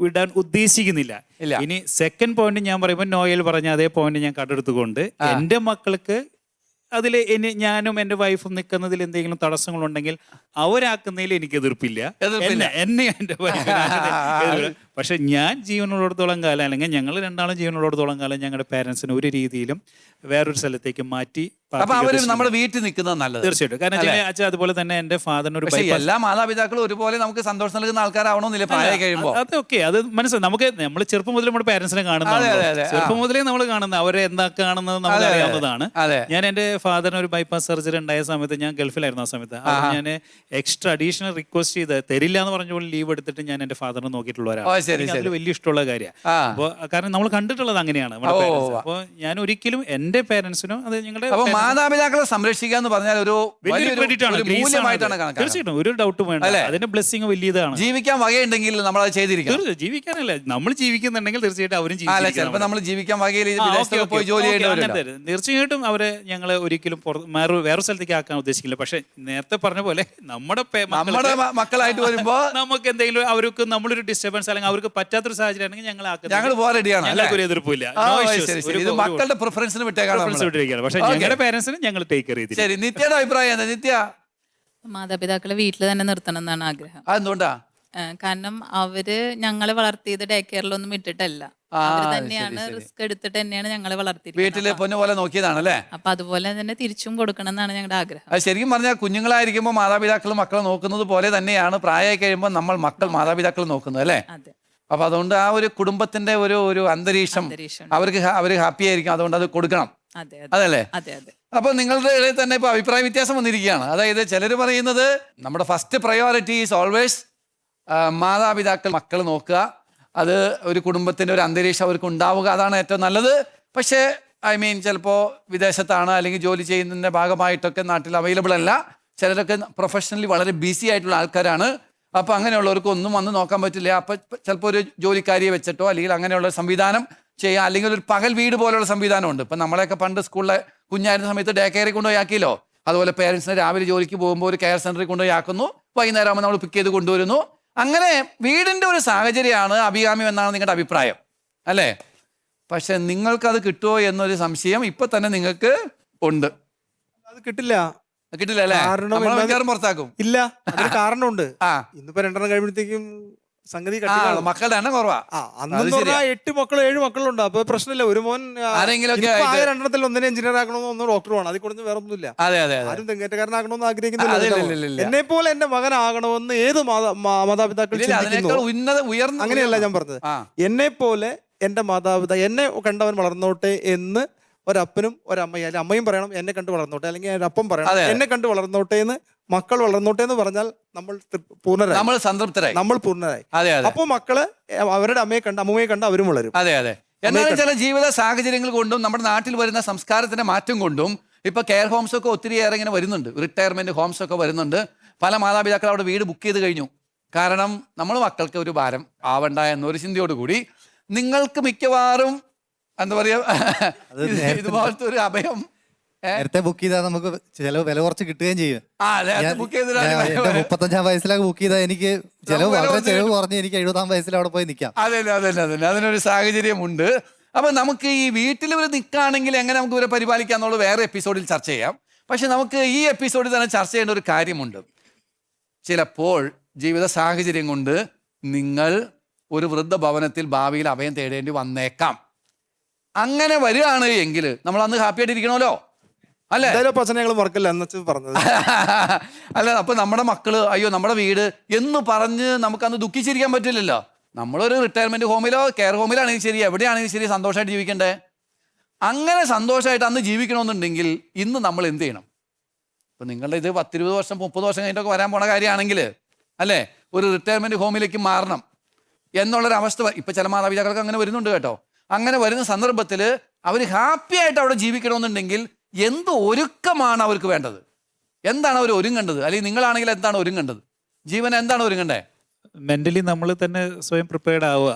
വിടാൻ ഉദ്ദേശിക്കുന്നില്ല. ഇനി സെക്കൻഡ് പോയിന്റ് ഞാൻ പറയുമ്പോൾ നോയൽ പറഞ്ഞ അതേ പോയിന്റ് ഞാൻ കണ്ടെടുത്തുകൊണ്ട് എൻ്റെ മക്കൾക്ക് അതിൽ ഞാനും എൻ്റെ വൈഫും നിൽക്കുന്നതിൽ എന്തെങ്കിലും തടസ്സങ്ങളുണ്ടെങ്കിൽ അവരാക്കുന്നതിൽ എനിക്ക് എതിർപ്പില്ല. എന്നെ എൻ്റെ പക്ഷെ ഞാൻ ജീവനുള്ളിടത്തോളം കാലം, അല്ലെങ്കിൽ ഞങ്ങൾ രണ്ടാളും ജീവനുള്ളിടത്തോളം കാലം ഞങ്ങളുടെ പേരൻസിന് ഒരു രീതിയിലും വേറൊരു സ്ഥലത്തേക്ക് മാറ്റി നമ്മുടെ വീട്ടിൽ നിൽക്കുന്നത് നല്ലത്. തീർച്ചയായിട്ടും. കാരണം അച്ഛൻ അതുപോലെ തന്നെ എൻ്റെ ഫാദറിന് ഒരു എല്ലാ മാതാപിതാക്കളും ഒരുപോലെ നമുക്ക് സന്തോഷം നൽകുന്ന ആൾക്കാരാവണമെന്നില്ല പ്രായം കഴിയുമ്പോൾ. അതൊക്കെ അത് മനസ്സിലായി. നമുക്ക് നമ്മൾ ചെറുപ്പം മുതലേ നമ്മുടെ പേരൻസിനെ കാണുന്നതാണ്. ചെറുപ്പം മുതലേ നമ്മൾ കാണുന്നത് അവരെ എന്താ കാണുന്നത് നമുക്ക് അറിയാവുന്നതാണ്. ഞാൻ എൻ്റെ ഫാദറിന് ഒരു ബൈപ്പാസ് സർജറി ഉണ്ടായ സമയത്ത് ഞാൻ ഗൾഫിലായിരുന്നു. ആ സമയത്ത് അത് ഞാൻ എക്സ്ട്രാ അഡീഷണൽ റിക്വസ്റ്റ് ചെയ്ത് തരില്ല എന്ന് പറഞ്ഞപ്പോൾ ലീവ് എടുത്തിട്ട് ഞാൻ എൻ്റെ ഫാദറിനെ നോക്കിയിട്ടുള്ള ഒരാൾ. അതിൽ വലിയ ഇഷ്ടമുള്ള കാര്യമാണ്. അപ്പോൾ കാരണം നമ്മൾ കണ്ടിട്ടുള്ളത് അങ്ങനെയാണ്. അപ്പോൾ ഞാൻ ഒരിക്കലും എൻ്റെ പേരൻസിനോ അത് ഞങ്ങളുടെ മാതാപിതാക്കളെ സംരക്ഷിക്കുക എന്ന് പറഞ്ഞാൽ ഒരു തീർച്ചയായിട്ടും ഒരു ഡൗട്ടും വേണ്ട. അതിന്റെ ബ്ലെസ്സിങ് വലിയതാണ്. ജീവിക്കാൻ വകയുണ്ടെങ്കിൽ നമ്മൾ അത് ചെയ്തിരിക്കും. ജീവിക്കാനല്ല, നമ്മൾ ജീവിക്കുന്നുണ്ടെങ്കിൽ തീർച്ചയായിട്ടും അവരും ചിലപ്പോൾ നമ്മൾ ജീവിക്കാൻ വകയിൽ പോയി ജോലി തീർച്ചയായിട്ടും അവരെ ഞങ്ങൾ ഒരിക്കലും വേറെ സ്ഥലത്തേക്ക് ആക്കാൻ ഉദ്ദേശിക്കില്ല. പക്ഷെ നേരത്തെ പറഞ്ഞ പോലെ നമ്മുടെ മക്കളായിട്ട് വരുമ്പോ നമുക്ക് എന്തെങ്കിലും അവർക്ക് നമ്മളൊരു ഡിസ്റ്റർബൻസ് അല്ലെങ്കിൽ അവർക്ക് പറ്റാത്തൊരു സാഹചര്യം ആണെങ്കിൽ ഞങ്ങൾ പോകാൻ ഒരു എതിർപ്പില്ല. മക്കളുടെ പ്രിഫറൻസിന് വിട്ടേക്കാണ്. പക്ഷെ ഞങ്ങളുടെ പേരൻസിന് ഞങ്ങൾ ടേക്ക് കെയർ ചെയ്തു. ശരി, നിത്യയുടെ അഭിപ്രായം എന്താ? നിത്യ, മാതാപിതാക്കളെ വീട്ടിൽ തന്നെ നിർത്തണം എന്നാണ് ആഗ്രഹം. അതെന്തുകൊണ്ടാ? കാരണം അവര് ഞങ്ങളെ വളർത്തിയത് ഡേ കെയറിലൊന്നും ഇട്ടിട്ടല്ല. അവര് തന്നെയാണ് റിസ്ക് എടുത്തിട്ട് തന്നെയാണ് ഞങ്ങളെ വളർത്തിയത്. വീട്ടിലെ പൊന്നു പോലെ നോക്കിയതാണല്ലേ. അപ്പൊ അതുപോലെ തന്നെ തിരിച്ചും കൊടുക്കണം എന്നാണ് ഞങ്ങളുടെ ആഗ്രഹം. അത് ശരിക്കും പറഞ്ഞാൽ കുഞ്ഞുങ്ങളായിരിക്കുമ്പോൾ മാതാപിതാക്കൾ മക്കളെ നോക്കുന്നത് പോലെ തന്നെയാണ് പ്രായമായി കഴിയുമ്പോൾ നമ്മൾ മക്കൾ മാതാപിതാക്കൾ നോക്കുന്നത് അല്ലേ. അപ്പൊ അതുകൊണ്ട് ആ ഒരു കുടുംബത്തിന്റെ ഒരു അന്തരീക്ഷം അവര് ഹാപ്പി ആയിരിക്കും. അതുകൊണ്ട് അത് കൊടുക്കണം. അതല്ലേ? അപ്പൊ നിങ്ങളുടെ ഇടയിൽ തന്നെ ഇപ്പൊ അഭിപ്രായ വ്യത്യാസം വന്നിരിക്കുകയാണ്. അതായത് ചിലർ പറയുന്നത് നമ്മുടെ ഫസ്റ്റ് പ്രയോറിറ്റി ഈസ് ഓൾവേസ് മാതാപിതാക്കൾ മക്കൾ നോക്കുക, അത് ഒരു കുടുംബത്തിന്റെ ഒരു അന്തരീക്ഷം അവർക്ക് ഉണ്ടാവുക, അതാണ് ഏറ്റവും നല്ലത്. പക്ഷേ ചിലപ്പോൾ വിദേശത്താണ് അല്ലെങ്കിൽ ജോലി ചെയ്യുന്നതിന്റെ ഭാഗമായിട്ടൊക്കെ നാട്ടിൽ അവൈലബിൾ അല്ല. ചിലരൊക്കെ പ്രൊഫഷണലി വളരെ ബിസി ആയിട്ടുള്ള ആൾക്കാരാണ്. അപ്പൊ അങ്ങനെയുള്ളവർക്ക് ഒന്നും വന്ന് നോക്കാൻ പറ്റില്ല. അപ്പൊ ചിലപ്പോൾ ഒരു ജോലിക്കാരിയെ വെച്ചിട്ടോ അല്ലെങ്കിൽ അങ്ങനെയുള്ള സംവിധാനം ചെയ്യാം. അല്ലെങ്കിൽ ഒരു പകൽ വീട് പോലുള്ള സംവിധാനമുണ്ട്. ഇപ്പം നമ്മളെയൊക്കെ പണ്ട് സ്കൂളിലെ കുഞ്ഞായിരുന്ന സമയത്ത് ഡേ കെയറിൽ കൊണ്ടുപോയി ആക്കിയല്ലോ. അതുപോലെ പേരൻസിനെ രാവിലെ ജോലിക്ക് പോകുമ്പോൾ ഒരു കെയർ സെന്ററിൽ കൊണ്ടുപോയി ആക്കുന്നു, വൈകുന്നേരം ആകുമ്പോൾ നമ്മൾ പിക്ക് ചെയ്ത് കൊണ്ടുവരുന്നു. അങ്ങനെ വീടിൻ്റെ ഒരു സാഹചര്യമാണ് അഭികാമ്യം എന്നാണ് നിങ്ങളുടെ അഭിപ്രായം അല്ലേ? പക്ഷെ നിങ്ങൾക്കത് കിട്ടുമോ എന്നൊരു സംശയം ഇപ്പൊ തന്നെ നിങ്ങൾക്ക് ഉണ്ട്. അത് കിട്ടില്ല അല്ലേ? പുറത്താക്കും. ഇല്ല, അതിന് കാരണമുണ്ട്. ഇന്നിപ്പോ 2 കഴിയുമ്പോഴത്തേക്കും സംഗതി മക്കളുടെ എണ്ണം കുറവാ. അന്ന് 8 മക്കളും 7 മക്കളുണ്ട്. അപ്പൊ പ്രശ്നമില്ല. ഒരു മോൻ രണ്ടെണ്ണത്തിൽ ഒന്നിനെ എഞ്ചിനീയർ ആക്കണമെന്നോ ഒന്നോ ഡോക്ടറുമാണ്. അതിൽ കുറഞ്ഞ് വേറെ ഒന്നുമില്ല. ആരും തെങ്ങേറ്റക്കാരനാകണമെന്ന് ആഗ്രഹിക്കുന്നില്ല. എന്നെ പോലെ എന്റെ മകനാകണമെന്ന് ഏത് മാതാപിതാക്കൾ അങ്ങനെയല്ല ഞാൻ പറഞ്ഞത്. എന്നെ പോലെ എന്റെ എന്നെ കണ്ടവൻ വളർന്നോട്ടെ എന്ന് ഒരപ്പനും ഒരമ്മയും, അല്ലെങ്കിൽ അമ്മയും പറയണം എന്നെ കണ്ട് വളർന്നോട്ടെ, അല്ലെങ്കിൽ അപ്പം പറയണം എന്നെ കണ്ട് വളർന്നോട്ടെ എന്ന്. മക്കൾ വളർന്നോട്ടെ എന്ന് പറഞ്ഞാൽ നമ്മൾ പൂർണ്ണരായി, നമ്മൾ പൂർണ്ണരായി. അപ്പൊ മക്കള് അവരുടെ അമ്മയെ കണ്ട് അവരും വളരും. എന്നാലും ചില ജീവിത സാഹചര്യങ്ങൾ കൊണ്ടും നമ്മുടെ നാട്ടിൽ വരുന്ന സംസ്കാരത്തിന്റെ മാറ്റം കൊണ്ടും ഇപ്പൊ കെയർ ഹോംസ് ഒക്കെ ഒത്തിരിയേറെ ഇങ്ങനെ വരുന്നുണ്ട്. റിട്ടയർമെന്റ് ഹോംസ് ഒക്കെ വരുന്നുണ്ട്. പല മാതാപിതാക്കൾ അവിടെ വീട് ബുക്ക് ചെയ്ത് കഴിഞ്ഞു. കാരണം നമ്മൾ മക്കൾക്ക് ഒരു ഭാരം ആവണ്ട എന്നൊരു ചിന്തയോടുകൂടി നിങ്ങൾക്ക് മിക്കവാറും എന്താ പറയാ ഇതുപോലത്തെ ഒരു അഭയം നേരത്തെ ബുക്ക് ചെയ്താൽ നമുക്ക് ചിലവ് വില കുറച്ച് കിട്ടുകയും ചെയ്യും. 35 വയസ്സിലൊക്കെ ബുക്ക് ചെയ്താൽ എനിക്ക് വളരെ ചെലവ് കുറഞ്ഞ് എനിക്ക് 70 വയസ്സിൽ അവിടെ പോയി നിൽക്കാം. അതെ, അതിനൊരു സാഹചര്യമുണ്ട്. അപ്പൊ നമുക്ക് ഈ വീട്ടിൽ ഇവർ നിൽക്കുകയാണെങ്കിൽ എങ്ങനെ നമുക്ക് ഇവരെ പരിപാലിക്കാന്നുള്ളത് വേറെ എപ്പിസോഡിൽ ചർച്ച ചെയ്യാം. പക്ഷെ നമുക്ക് ഈ എപ്പിസോഡിൽ തന്നെ ചർച്ച ചെയ്യേണ്ട ഒരു കാര്യമുണ്ട്. ചിലപ്പോൾ ജീവിത സാഹചര്യം കൊണ്ട് നിങ്ങൾ ഒരു വൃദ്ധഭവനത്തിൽ ഭാവിയിൽ അഭയം തേടേണ്ടി വന്നേക്കാം. അങ്ങനെ വരികയാണ് എങ്കിൽ നമ്മൾ അന്ന് ഹാപ്പി ആയിട്ട് ഇരിക്കണമല്ലോ അല്ലേ? പറഞ്ഞത് അല്ല, അപ്പൊ നമ്മുടെ മക്കള് അയ്യോ നമ്മുടെ വീട് എന്ന് പറഞ്ഞ് നമുക്കന്ന് ദുഃഖിച്ചിരിക്കാൻ പറ്റില്ലല്ലോ. നമ്മളൊരു റിട്ടയർമെന്റ് ഹോമിലോ കെയർ ഹോമിലോ ആണെങ്കിൽ ശരി, എവിടെയാണെങ്കിൽ ശരി, സന്തോഷമായിട്ട് ജീവിക്കണ്ടേ. അങ്ങനെ സന്തോഷമായിട്ട് അന്ന് ജീവിക്കണമെന്നുണ്ടെങ്കിൽ ഇന്ന് നമ്മൾ എന്ത് ചെയ്യണം? ഇപ്പൊ നിങ്ങളുടെ ഇത് 10-20 വർഷം 30 വർഷം കഴിഞ്ഞിട്ടൊക്കെ വരാൻ പോണ കാര്യമാണെങ്കിൽ അല്ലേ, ഒരു റിട്ടയർമെന്റ് ഹോമിലേക്ക് മാറണം എന്നുള്ളൊരവസ്ഥ ഇപ്പൊ ചില മാതാപിതാക്കൾക്ക് അങ്ങനെ വരുന്നുണ്ട് കേട്ടോ. അങ്ങനെ വരുന്ന സന്ദർഭത്തിൽ അവർ ഹാപ്പി ആയിട്ട് അവിടെ ജീവിക്കണമെന്നുണ്ടെങ്കിൽ എന്ത് ഒരുക്കമാണ് അവർക്ക് വേണ്ടത്? എന്താണ് അവർ ഒരുങ്ങേണ്ടത്? അല്ലെങ്കിൽ നിങ്ങളാണെങ്കിൽ എന്താണ് ഒരുങ്ങേണ്ടത്? ജീവൻ എന്താണ് ഒരുങ്ങണ്ടേ? മെന്റലി നമ്മൾ തന്നെ സ്വയം പ്രിപ്പയർഡ് ആവുക.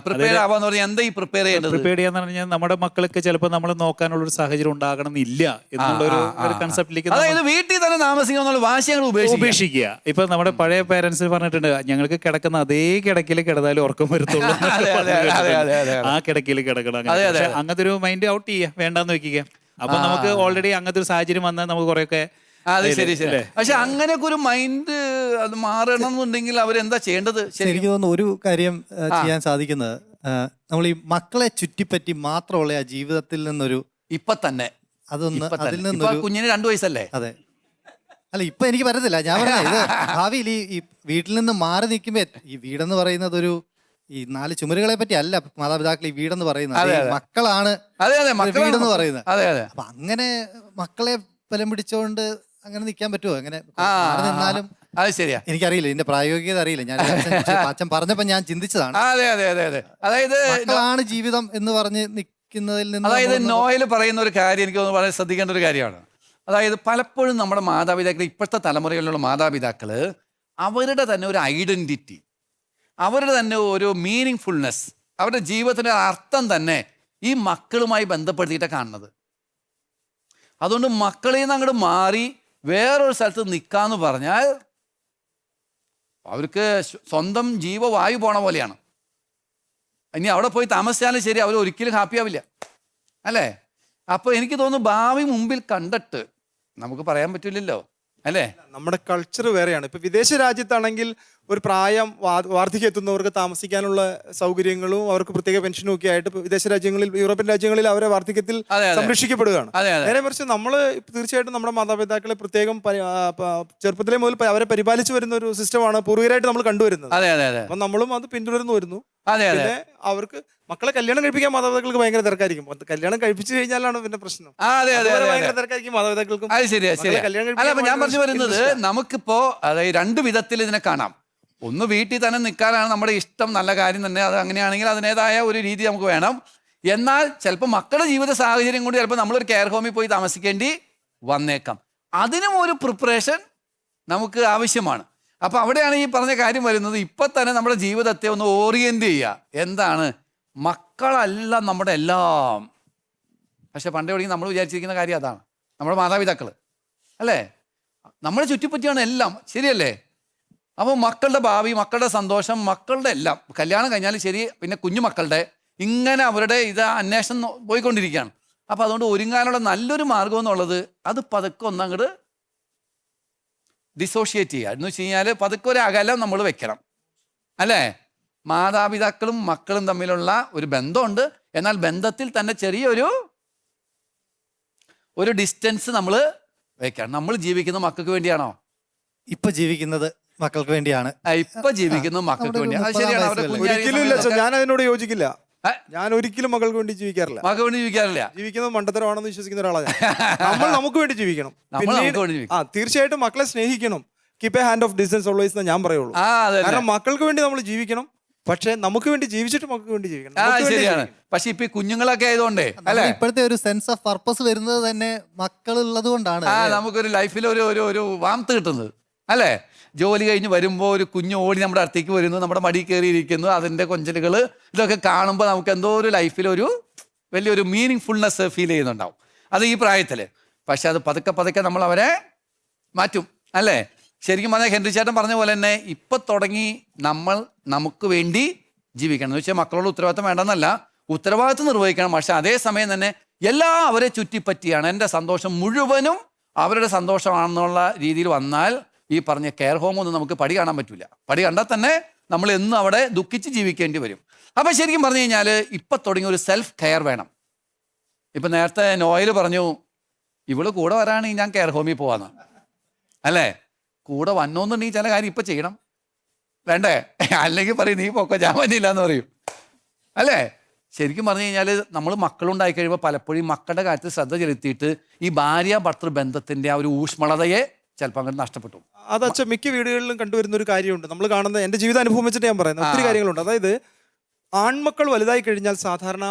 പ്രിപ്പയർഡ് ആവാന്ന് പറഞ്ഞാൽ എന്താ ഈ പ്രിപ്പയർ ചെയ്യേണ്ടത്? പ്രിപ്പയർ ചെയ്യാന്ന് പറഞ്ഞാൽ നമ്മുടെ മക്കൾക്ക് ചിലപ്പോൾ നമ്മൾ നോക്കാനുള്ള ഒരു സാഹചര്യം ഉണ്ടാകണമെന്നില്ല എന്നുള്ള കൺസെപ്റ്റിലേക്ക്, അതായത് വീട്ടിൽ തന്നെ താമസിക്കുന്ന വാശികൾ ഉപേക്ഷിക്കുക. ഇപ്പൊ നമ്മുടെ പഴയ പേരൻസ് പറഞ്ഞിട്ടുണ്ട്, ഞങ്ങൾക്ക് കിടക്കുന്ന അതേ കിടക്കിൽ കിടന്നാലും ഉറക്കം വരത്തുള്ളൂ, ആ കിടക്കിൽ കിടക്കണം. അങ്ങനത്തെ ഒരു മൈൻഡ് ഔട്ട് ചെയ്യുക, വേണ്ടാന്ന് വെക്കുക. അപ്പൊ നമുക്ക് ഓൾറെഡി അങ്ങനത്തെ ഒരു സാഹചര്യം വന്നാൽ നമുക്ക് കുറെയൊക്കെ അത് ശരി ശരി. പക്ഷെ അങ്ങനെയൊക്കെ ഒരു മൈൻഡ് അത് മാറണം എന്നുണ്ടെങ്കിൽ അവരെന്താ ചെയ്യേണ്ടത്? എനിക്ക് തോന്നുന്നു ഒരു കാര്യം ചെയ്യാൻ സാധിക്കുന്നത്, നമ്മൾ ഈ മക്കളെ ചുറ്റിപ്പറ്റി മാത്രമുള്ള ആ ജീവിതത്തിൽ നിന്നൊരു ഇപ്പൊ തന്നെ അതൊന്ന് അതിൽ നിന്നൊരു കുഞ്ഞിന് 2 വയസ്സല്ലേ? അതെ. അല്ല ഇപ്പൊ എനിക്ക് പറ്റത്തില്ല. ഞാൻ പറഞ്ഞ ഇത് ഭാവിയിൽ ഈ വീട്ടിൽ നിന്ന് മാറി നിൽക്കുമ്പോ ഈ വീടെന്ന് പറയുന്നത് ഒരു ഈ 4 ചുമരുകളെ പറ്റി അല്ല മാതാപിതാക്കൾ ഈ വീടെന്ന് പറയുന്നത്, മക്കളാണ് വീടെന്ന് പറയുന്നത്. അപ്പൊ അങ്ങനെ മക്കളെ ബലം പിടിച്ചോണ്ട് അങ്ങനെ നിൽക്കാൻ പറ്റുമോ? അങ്ങനെ നിന്നാലും അത് ശരിയാ. എനിക്കറിയില്ല, ഇതിന്റെ പ്രായോഗികത അറിയില്ല. ഞാൻ അച്ഛൻ പറഞ്ഞപ്പോ ഞാൻ ചിന്തിച്ചതാണ്. അതെ അതെ അതെ അതെ. അതായത് മക്കളാണ് ജീവിതം എന്ന് പറഞ്ഞ് നിൽക്കുന്നതിൽ നിന്ന്, അതായത് നോയൽ പറയുന്ന ഒരു കാര്യം എനിക്ക് തോന്നുന്നു വളരെ ശ്രദ്ധിക്കേണ്ട ഒരു കാര്യമാണ്. അതായത് പലപ്പോഴും നമ്മുടെ മാതാപിതാക്കൾ, ഇപ്പോഴത്തെ തലമുറയിലുള്ള മാതാപിതാക്കള് അവരുടെ തന്നെ ഒരു ഐഡന്റിറ്റി, അവരുടെ തന്നെ ഒരു മീനിങ് ഫുൾനെസ്, അവരുടെ ജീവിതത്തിൻ്റെ അർത്ഥം തന്നെ ഈ മക്കളുമായി ബന്ധപ്പെടുത്തിയിട്ടാണ് കാണുന്നത്. അതുകൊണ്ട് മക്കളിൽ നിന്ന് അങ്ങോട്ട് മാറി വേറൊരു സ്ഥലത്ത് നിൽക്കാന്ന് പറഞ്ഞാൽ അവർക്ക് സ്വന്തം ജീവവായു പോണ പോലെയാണ്. ഇനി അവിടെ പോയി താമസിച്ചാലും ശരി, അവർ ഒരിക്കലും ഹാപ്പി ആവില്ല, അല്ലേ? അപ്പോൾ എനിക്ക് തോന്നുന്നു ഭാവി മുമ്പിൽ കണ്ടിട്ട് നമുക്ക് പറയാൻ പറ്റില്ലല്ലോ, അല്ലേ? നമ്മുടെ കൾച്ചർ വേറെയാണ്. ഇപ്പൊ വിദേശ രാജ്യത്താണെങ്കിൽ ഒരു പ്രായം വാർദ്ധക്യം എത്തുന്നവർക്ക് താമസിക്കാനുള്ള സൗകര്യങ്ങളും അവർക്ക് പ്രത്യേക പെൻഷനും ഒക്കെ ആയിട്ട് വിദേശ രാജ്യങ്ങളിൽ, യൂറോപ്യൻ രാജ്യങ്ങളിൽ അവരെ വാർദ്ധക്യത്തിൽ സംരക്ഷിക്കപ്പെടുകയാണ്. നേരെ മറിച്ച് നമ്മൾ തീർച്ചയായിട്ടും നമ്മുടെ മാതാപിതാക്കളെ പ്രത്യേകം ചെറുപ്പത്തിലെ മുതൽ അവരെ പരിപാലിച്ചു വരുന്ന ഒരു സിസ്റ്റമാണ് പൂർവികരായിട്ട് നമ്മൾ കണ്ടുവരുന്നത്. അപ്പൊ നമ്മളും അത് പിന്തുടർന്നു വരുന്നു. പിന്നെ അവർക്ക് മക്കളെ കല്യാണം കഴിപ്പിക്കാൻ മാതാപിതാക്കൾക്ക് ഭയങ്കര തിരക്കായിരിക്കും. കല്യാണം കഴിപ്പിച്ചു കഴിഞ്ഞാലാണ് പിന്നെ പ്രശ്നം. ഭയങ്കര തിരക്കായിരിക്കും മാതാപിതാക്കൾക്കും. ഞാൻ പറഞ്ഞു വരുന്നത്, നമുക്കിപ്പോ അതായത് 2 വിധത്തിൽ ഇതിനെ കാണാം. ഒന്ന്, വീട്ടിൽ തന്നെ നിൽക്കാനാണ് നമ്മുടെ ഇഷ്ടം, നല്ല കാര്യം തന്നെ. അത് അങ്ങനെയാണെങ്കിൽ അതിനേതായ ഒരു രീതി നമുക്ക് വേണം. എന്നാൽ ചിലപ്പോൾ മക്കളുടെ ജീവിത സാഹചര്യം കൊണ്ട് ചിലപ്പോൾ നമ്മളൊരു കെയർ ഹോമിൽ പോയി താമസിക്കേണ്ടി വന്നേക്കാം. അതിനും ഒരു പ്രിപ്പറേഷൻ നമുക്ക് ആവശ്യമാണ്. അപ്പോൾ അവിടെയാണ് ഈ പറഞ്ഞ കാര്യം വരുന്നത്. ഇപ്പം തന്നെ നമ്മുടെ ജീവിതത്തെ ഒന്ന് ഓറിയൻറ്റ് ചെയ്യുക. എന്താണ്? മക്കളല്ല നമ്മുടെ എല്ലാം. പക്ഷെ പണ്ടേ ഒടുങ്ങി നമ്മൾ വിചാരിച്ചിരിക്കുന്ന കാര്യം അതാണ്, നമ്മുടെ മാതാപിതാക്കൾ, അല്ലേ? നമ്മളെ ചുറ്റിപ്പറ്റിയാണ് എല്ലാം, ശരിയല്ലേ? അപ്പോൾ മക്കളുടെ ഭാവി, മക്കളുടെ സന്തോഷം, മക്കളുടെ എല്ലാം, കല്യാണം കഴിഞ്ഞാലും ശരി, പിന്നെ കുഞ്ഞുമക്കളുടെ, ഇങ്ങനെ അവരുടെ അന്വേഷണം പോയിക്കൊണ്ടിരിക്കുകയാണ്. അപ്പോൾ അതുകൊണ്ട് ഒരുങ്ങാനുള്ള നല്ലൊരു മാർഗം എന്നുള്ളത് അത് പതുക്കെ ഒന്നങ്ങോട്ട് ഡിസോഷിയേറ്റ് ചെയ്യുക എന്ന് വെച്ച് കഴിഞ്ഞാൽ പതുക്കെ ഒരു അകലം നമ്മൾ വെക്കണം, അല്ലേ? മാതാപിതാക്കളും മക്കളും തമ്മിലുള്ള ഒരു ബന്ധമുണ്ട്. എന്നാൽ ബന്ധത്തിൽ തന്നെ ചെറിയൊരു ഡിസ്റ്റൻസ് നമ്മൾ വെക്കണം. നമ്മൾ ജീവിക്കുന്ന മക്കൾക്ക് വേണ്ടിയാണോ? ഇപ്പൊ ജീവിക്കുന്നത് മക്കൾക്ക് വേണ്ടിയാണ്. ഇപ്പൊ ജീവിക്കുന്നത് മക്കൾക്ക് വേണ്ടിയാണ്. അത് ശരിയാണ്. ഒരിക്കലും ഞാൻ അതിനോട് യോജിക്കില്ല. ഞാൻ ഒരിക്കലും മക്കൾക്ക് വേണ്ടി ജീവിക്കാറില്ല. മക്കൾക്ക് വേണ്ടി ജീവിക്കാറില്ല. ജീവിക്കുന്നത് മണ്ടത്തരമാണെന്ന് വിശ്വസിക്കുന്ന ഒരാളാണ് നമ്മൾ. നമുക്ക് വേണ്ടി ജീവിക്കണം. തീർച്ചയായിട്ടും മക്കളെ സ്നേഹിക്കണം. Keep A hand of distance always എന്ന് ഞാൻ പറയുള്ളൂ. കാരണം മക്കൾക്ക് വേണ്ടി നമ്മൾ ജീവിക്കണം. പക്ഷെ നമുക്ക് വേണ്ടി ജീവിച്ചിട്ട് മക്കൾക്ക് വേണ്ടി ജീവിക്കണം. ശരിയാണ്. പക്ഷെ ഇപ്പൊ കുഞ്ഞുങ്ങളൊക്കെ ആയതുകൊണ്ടേ അല്ലെ, ഇപ്പോഴത്തെ ഒരു സെൻസ് ഓഫ് പർപ്പസ് വരുന്നത് തന്നെ മക്കളുള്ളത് കൊണ്ടാണ്. നമുക്കൊരു ലൈഫിൽ ഒരു വാംത്ത് കിട്ടുന്നത്, അല്ലേ? ജോലി കഴിഞ്ഞ് വരുമ്പോൾ ഒരു കുഞ്ഞു ഓടി നമ്മുടെ അടുത്തേക്ക് വരുന്നു, നമ്മുടെ മടി കയറിയിരിക്കുന്നു, അതിൻ്റെ കൊഞ്ചലുകൾ ഇതൊക്കെ കാണുമ്പോൾ നമുക്ക് എന്തോ ഒരു ലൈഫിലൊരു വലിയൊരു മീനിങ് ഫുൾനെസ് ഫീൽ ചെയ്യുന്നുണ്ടാവും. അത് ഈ പ്രായത്തിൽ. പക്ഷെ അത് പതുക്കെ പതുക്കെ നമ്മൾ അവരെ മാറ്റും, അല്ലേ? ശരിക്കും പറഞ്ഞാൽ ഹെൻറി ചേട്ടൻ പറഞ്ഞ പോലെ തന്നെ ഇപ്പം തുടങ്ങി നമ്മൾ നമുക്ക് വേണ്ടി ജീവിക്കണം എന്ന് വെച്ചാൽ മക്കളോട് ഉത്തരവാദിത്തം വേണ്ടെന്നല്ല, ഉത്തരവാദിത്തം നിർവഹിക്കണം. പക്ഷെ അതേസമയം തന്നെ എല്ലാം അവരെ ചുറ്റിപ്പറ്റിയാണ്. എൻ്റെ സന്തോഷം മുഴുവനും അവരുടെ സന്തോഷമാണെന്നുള്ള രീതിയിൽ വന്നാൽ ഈ പറഞ്ഞ കെയർ ഹോമൊന്നും നമുക്ക് പടി കാണാൻ പറ്റില്ല. പടി കണ്ടാൽ തന്നെ നമ്മൾ എന്നും അവിടെ ദുഃഖിച്ച് ജീവിക്കേണ്ടി വരും. അപ്പം ശരിക്കും പറഞ്ഞു കഴിഞ്ഞാൽ ഇപ്പം തുടങ്ങിയ ഒരു സെൽഫ് കെയർ വേണം. ഇപ്പം നേരത്തെ നോയൽ പറഞ്ഞു ഇവള് കൂടെ വരാണെങ്കിൽ ഞാൻ കെയർ ഹോമിൽ പോവാന്ന്, അല്ലേ? കൂടെ വന്നോന്നുണ്ടെങ്കിൽ ചില കാര്യം ഇപ്പം ചെയ്യണം, വേണ്ടേ? അല്ലെങ്കിൽ പറയും നീ പൊക്കോ, ഞാൻ പറ്റില്ല എന്ന് പറയും, അല്ലേ? ശരിക്കും പറഞ്ഞു കഴിഞ്ഞാൽ നമ്മൾ മക്കളുണ്ടായി കഴിയുമ്പോൾ പലപ്പോഴും മക്കളുടെ കാര്യത്തിൽ ശ്രദ്ധ ചെലുത്തിയിട്ട് ഈ ഭാര്യ ഭർത്തൃ ബന്ധത്തിൻ്റെ ആ ഒരു ഊഷ്മളതയെ ചിലപ്പോൾ അങ്ങനെ നഷ്ടപ്പെട്ടു. അത് അച്ഛൻ മിക്ക വീടുകളിലും കണ്ടുവരുന്ന ഒരു കാര്യമുണ്ട്. നമ്മൾ കാണുന്ന എൻ്റെ ജീവിതാനുഭവം വെച്ചിട്ട് ഞാൻ പറയുന്നത് ഒത്തിരി കാര്യങ്ങളുണ്ട്. അതായത് ആൺമക്കൾ വലുതായി കഴിഞ്ഞാൽ സാധാരണ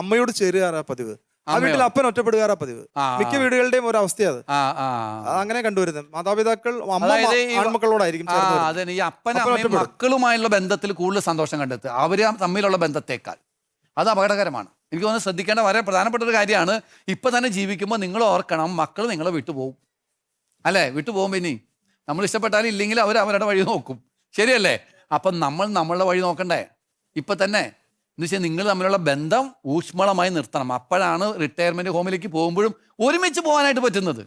അമ്മയോട് ചേരുകാറാ പതിവ്, ആ വീട്ടിൽ അപ്പൻ ഒറ്റപ്പെടുകാറാ പതിവ്. മിക്ക വീടുകളുടെയും ഒരു അവസ്ഥയാണ് അങ്ങനെ കണ്ടുവരുന്നത്. മാതാപിതാക്കൾ ആൺമക്കളോടായിരിക്കും ഈ അപ്പനും അമ്മയും മക്കളുമായുള്ള ബന്ധത്തിൽ കൂടുതൽ സന്തോഷം കണ്ടെത്തുക അവർ തമ്മിലുള്ള ബന്ധത്തേക്കാൾ. അത് അപകടകരമാണ്. എനിക്ക് തോന്നുന്നു ശ്രദ്ധിക്കേണ്ട വളരെ പ്രധാനപ്പെട്ട ഒരു കാര്യമാണ്. ഇപ്പം തന്നെ ജീവിക്കുമ്പോൾ നിങ്ങൾ ഓർക്കണം, മക്കൾ നിങ്ങളെ വിട്ടുപോകും, അല്ലേ? വിട്ടുപോകുമ്പോൾ ഇനി നമ്മൾ ഇഷ്ടപ്പെട്ടാലും ഇല്ലെങ്കിൽ അവർ അവരുടെ വഴി നോക്കും, ശരിയല്ലേ? അപ്പം നമ്മൾ നമ്മളുടെ വഴി നോക്കണ്ടേ? ഇപ്പം തന്നെ എന്ന് വെച്ചാൽ നിങ്ങൾ തമ്മിലുള്ള ബന്ധം ഊഷ്മളമായി നിർത്തണം. അപ്പോഴാണ് റിട്ടയർമെന്റ് ഹോമിലേക്ക് പോകുമ്പോഴും ഒരുമിച്ച് പോകാനായിട്ട് പറ്റുന്നത്.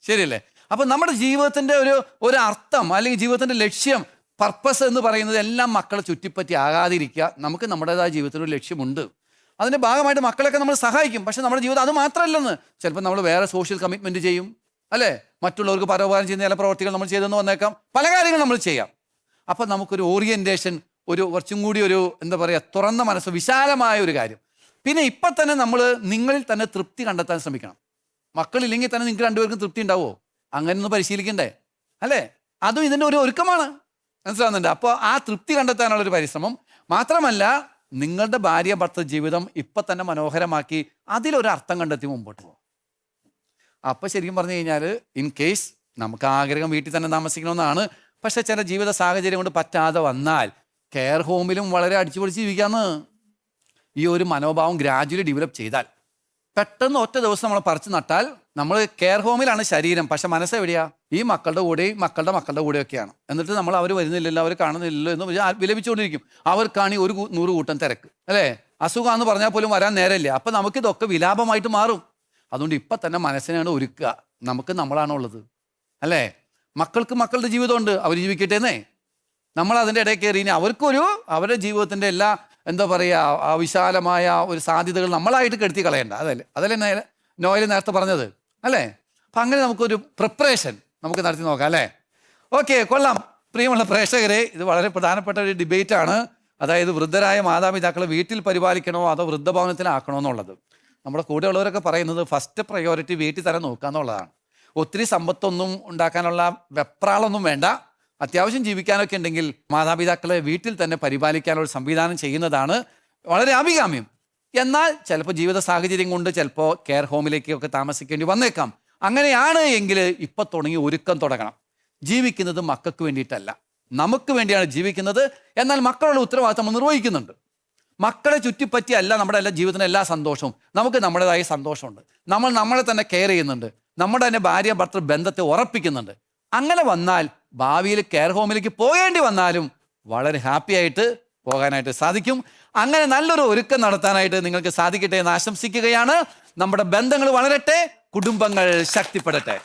ശരിയല്ലേ? അപ്പം നമ്മുടെ ജീവിതത്തിൻ്റെ ഒരു അർത്ഥം അല്ലെങ്കിൽ ജീവിതത്തിൻ്റെ ലക്ഷ്യം, പർപ്പസ് എന്ന് പറയുന്നത് എല്ലാം മക്കളെ ചുറ്റിപ്പറ്റി ആകാതിരിക്കുക. നമുക്ക് നമ്മുടേതായ ജീവിതത്തിനൊരു ലക്ഷ്യമുണ്ട്. അതിൻ്റെ ഭാഗമായിട്ട് മക്കളെയൊക്കെ നമ്മൾ സഹായിക്കും. പക്ഷെ നമ്മുടെ ജീവിതം അത് മാത്രമല്ലെന്ന്. ചിലപ്പോൾ നമ്മൾ വേറെ സോഷ്യൽ കമ്മിറ്റ്മെൻറ്റ് ചെയ്യും, അല്ലേ? മറ്റുള്ളവർക്ക് പരോപകാരം ചെയ്യുന്ന ചില പ്രവർത്തികൾ നമ്മൾ ചെയ്തെന്ന് വന്നേക്കാം. പല കാര്യങ്ങൾ നമ്മൾ ചെയ്യാം. അപ്പം നമുക്കൊരു ഓറിയൻറ്റേഷൻ, കുറച്ചും കൂടി എന്താ പറയുക, തുറന്ന മനസ്സ്, വിശാലമായ ഒരു കാര്യം. പിന്നെ ഇപ്പം തന്നെ നമ്മൾ നിങ്ങളിൽ തന്നെ തൃപ്തി കണ്ടെത്താൻ ശ്രമിക്കണം. മക്കളില്ലെങ്കിൽ തന്നെ നിങ്ങൾക്ക് രണ്ടുപേർക്കും തൃപ്തി ഉണ്ടാവുമോ? അങ്ങനെ ഒന്ന് പരിശീലിക്കണ്ടേ, അല്ലേ? അതും ഇതിൻ്റെ ഒരു ഒരുക്കമാണ്, മനസ്സിലാവുന്നുണ്ട്? അപ്പോൾ ആ തൃപ്തി കണ്ടെത്താനുള്ളൊരു പരിശ്രമം മാത്രമല്ല, നിങ്ങളുടെ ഭാര്യ ഭർത്തൃ ജീവിതം ഇപ്പം തന്നെ മനോഹരമാക്കി അതിലൊരു അർത്ഥം കണ്ടെത്തി മുമ്പോട്ട് പോകും. അപ്പം ശരിക്കും പറഞ്ഞു കഴിഞ്ഞാൽ, ഇൻ കേസ് നമുക്ക് ആഗ്രഹം വീട്ടിൽ തന്നെ താമസിക്കണമെന്നാണ്, പക്ഷെ ചില ജീവിത സാഹചര്യം കൊണ്ട് പറ്റാതെ വന്നാൽ കെയർ ഹോമിലും വളരെ അടിച്ചുപൊളിച്ച് ജീവിക്കാമെന്ന്. ഈ ഒരു മനോഭാവം ഗ്രാജുവലി ഡെവലപ്പ് ചെയ്താൽ, പെട്ടെന്ന് ഒറ്റ ദിവസം നമ്മൾ പറിച്ചു നട്ടാൽ, നമ്മൾ കെയർ ഹോമിലാണ് ശരീരം, പക്ഷെ മനസ്സ് എവിടെയാ? ഈ മക്കളുടെ കൂടെയും മക്കളുടെ കൂടെയൊക്കെയാണ്. എന്നിട്ട് നമ്മൾ അവർ വരുന്നില്ലല്ലോ, അവർ കാണുന്നില്ലല്ലോ എന്ന് വിലപിച്ചുകൊണ്ടിരിക്കും. അവർക്കാണ് ഒരു 100 കൂട്ടം തിരക്ക്, അല്ലേ? അസുഖമാണെന്ന് പറഞ്ഞാൽ പോലും വരാൻ നേരമില്ല. അപ്പം നമുക്കിതൊക്കെ വിലാപമായിട്ട് മാറും. അതുകൊണ്ട് ഇപ്പം തന്നെ മനസ്സിനാണ് ഒരുക്കുക. നമുക്ക് നമ്മളാണുള്ളത്, അല്ലേ? മക്കൾക്ക് മക്കളുടെ ജീവിതമുണ്ട്, അവർ ജീവിക്കട്ടേന്നേ. നമ്മൾ അതിൻ്റെ ഇടയിൽ കയറി അവരുടെ ജീവിതത്തിൻ്റെ എല്ലാ എന്താ പറയുക വിശാലമായ ഒരു സാധ്യതകൾ നമ്മളായിട്ട് കെടുത്തി കളയണ്ട. അതല്ലേ നോയൽ നേരത്തെ പറഞ്ഞത്, അല്ലേ? അപ്പം അങ്ങനെ നമുക്കൊരു പ്രിപ്പറേഷൻ നമുക്ക് നടത്തി നോക്കാം, അല്ലേ? ഓക്കെ, കൊള്ളാം. പ്രിയമുള്ള പ്രേക്ഷകരെ, ഇത് വളരെ പ്രധാനപ്പെട്ട ഒരു ഡിബേറ്റാണ്. അതായത് വൃദ്ധരായ മാതാപിതാക്കളെ വീട്ടിൽ പരിപാലിക്കണോ അതോ വൃദ്ധഭവനത്തിലാക്കണോ എന്നുള്ളത്. നമ്മുടെ കൂടെയുള്ളവരൊക്കെ പറയുന്നത് ഫസ്റ്റ് പ്രയോറിറ്റി വീട്ടിൽ തന്നെ നോക്കുക എന്നുള്ളതാണ്. ഒത്തിരി സമ്പത്തൊന്നും ഉണ്ടാക്കാനുള്ള വെപ്രാളൊന്നും വേണ്ട. അത്യാവശ്യം ജീവിക്കാനൊക്കെ ഉണ്ടെങ്കിൽ മാതാപിതാക്കളെ വീട്ടിൽ തന്നെ പരിപാലിക്കാനുള്ള സംവിധാനം ചെയ്യുന്നതാണ് വളരെ അഭികാമ്യം. എന്നാൽ ചിലപ്പോൾ ജീവിത സാഹചര്യം കൊണ്ട് ചിലപ്പോൾ കെയർ ഹോമിലേക്കൊക്കെ താമസിക്കേണ്ടി വന്നേക്കാം. അങ്ങനെയാണ് എങ്കിൽ ഇപ്പം തുടങ്ങി ഒരുക്കം തുടങ്ങണം. ജീവിക്കുന്നത് മക്കൾക്ക് വേണ്ടിയിട്ടല്ല, നമുക്ക് വേണ്ടിയാണ് ജീവിക്കുന്നത്. എന്നാൽ മക്കളുടെ ഉത്തരവാദിത്തം നമ്മൾ നിർവഹിക്കുന്നുണ്ട്. മക്കളെ ചുറ്റിപ്പറ്റിയല്ല നമ്മുടെ എല്ലാ ജീവിതത്തിൻ്റെ എല്ലാ സന്തോഷവും. നമുക്ക് നമ്മുടേതായ സന്തോഷമുണ്ട്. നമ്മൾ നമ്മളെ തന്നെ കെയർ ചെയ്യുന്നുണ്ട്. നമ്മുടെ തന്നെ ഭാര്യ ഭർത്തൃ ബന്ധത്തെ ഉറപ്പിക്കുന്നുണ്ട്. അങ്ങനെ വന്നാൽ ഭാവിയിൽ കെയർ ഹോമിലേക്ക് പോകേണ്ടി വന്നാലും വളരെ ഹാപ്പി ആയിട്ട് പോകാനായിട്ട് സാധിക്കും. അങ്ങനെ നല്ലൊരു ഒരുക്കം നടത്താനായിട്ട് നിങ്ങൾക്ക് സാധിക്കട്ടെ എന്ന് ആശംസിക്കുകയാണ്. നമ്മുടെ ബന്ധങ്ങൾ വളരട്ടെ, കുടുംബങ്ങൾ ശക്തിപ്പെടട്ടെ.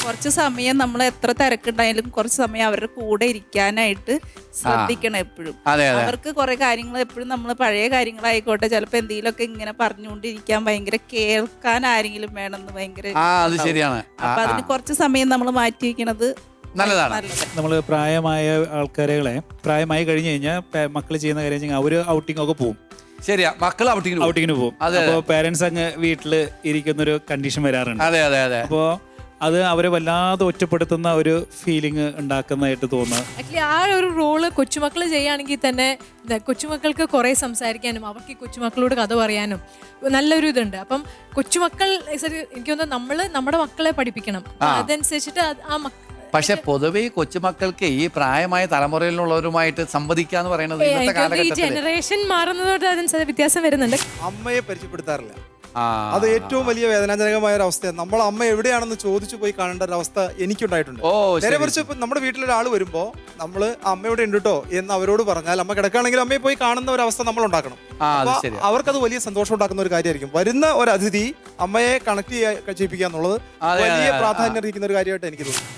കുറച്ച് സമയം നമ്മൾ എത്ര തിരക്കുണ്ടായാലും കുറച്ച് സമയം അവരുടെ കൂടെ ഇരിക്കാനായിട്ട് ശ്രദ്ധിക്കണം എപ്പോഴും. അവർക്ക് കുറെ കാര്യങ്ങൾ എപ്പോഴും നമ്മൾ പഴയ കാര്യങ്ങളായിക്കോട്ടെ ചിലപ്പോൾ എന്തെങ്കിലുമൊക്കെ ഇങ്ങനെ പറഞ്ഞുകൊണ്ടിരിക്കാൻ ഭയങ്കര കേൾക്കാൻ ആരെങ്കിലും വേണമെന്ന് ഭയങ്കര. അപ്പൊ അതിന് കുറച്ച് സമയം നമ്മൾ മാറ്റി വയ്ക്കണത് നല്ലതാണ്. നമ്മൾ പ്രായമായ ആൾക്കാരെ പ്രായമായി കഴിഞ്ഞു കഴിഞ്ഞാൽ മക്കൾ ചെയ്യുന്ന കാര്യം വെച്ചാൽ അവര് ഔട്ടിംഗ് ഒക്കെ പോകും. ശരിയാ, മക്കൾ ഔട്ടിങ്ങിന് പോകും. അപ്പോൾ പേരൻസ് അങ്ങ് വീട്ടില് ഇരിക്കുന്നൊരു കണ്ടീഷൻ വരാറുണ്ട്. അപ്പോ അത് അവരെ വല്ലാതെ ഒറ്റപ്പെടുത്തുന്ന ഒരു ഫീലിംഗ് ഉണ്ടാക്കുന്നതായിട്ട് തോന്നുന്നു. ആക്ച്വലി ആ ഒരു റോള് കൊച്ചുമക്കൾ ചെയ്യുകയാണെങ്കിൽ തന്നെ കൊച്ചുമക്കൾക്ക് കുറെ സംസാരിക്കാനും അവർക്ക് ഈ കൊച്ചുമക്കളോട് കഥ പറയാനും നല്ലൊരു ഇതുണ്ട്. അപ്പം കൊച്ചുമക്കൾ എനിക്ക് തോന്നുന്നു നമ്മുടെ മക്കളെ പഠിപ്പിക്കണം. അതനുസരിച്ചിട്ട് പക്ഷെ പൊതുവെ കൊച്ചുമക്കൾക്ക് ഈ പ്രായമായ തലമുറയിലുള്ളവരുമായിട്ട് സംവദിക്കാന്ന് പറയുന്നത് ഇന്നത്തെ കാലഘട്ടത്തിൽ ജനറേഷൻ മാറുന്നതോട് അതിനനുസരിച്ച് വ്യത്യാസം വരുന്നുണ്ട്. അമ്മയെ പരിചയപ്പെടുത്താറില്ല. അത് ഏറ്റവും വലിയ വേദനാജനകമായ ഒരു അവസ്ഥയാണ്. നമ്മൾ അമ്മ എവിടെയാണെന്ന് ചോദിച്ചു പോയി കാണേണ്ട ഒരു അവസ്ഥ എനിക്കുണ്ടായിട്ടുണ്ട്. നേരെ മറിച്ച് ഇപ്പൊ നമ്മുടെ വീട്ടിലൊരാൾ വരുമ്പോ നമ്മള് അമ്മയോടെ ഉണ്ട് കേട്ടോ എന്ന് അവരോട് പറഞ്ഞാൽ അമ്മ കിടക്കുകയാണെങ്കിൽ അമ്മയെ പോയി കാണുന്ന ഒരു അവസ്ഥ നമ്മൾ ഉണ്ടാക്കണം. അവർക്കത് വലിയ സന്തോഷം ഉണ്ടാക്കുന്ന ഒരു കാര്യമായിരിക്കും. വരുന്ന ഒരു അതിഥി അമ്മയെ കണക്ട് ചെയ്യിപ്പിക്കുക എന്നുള്ളത് വലിയ പ്രാധാന്യം അർഹിക്കുന്ന ഒരു കാര്യമായിട്ട് എനിക്ക് തോന്നുന്നു.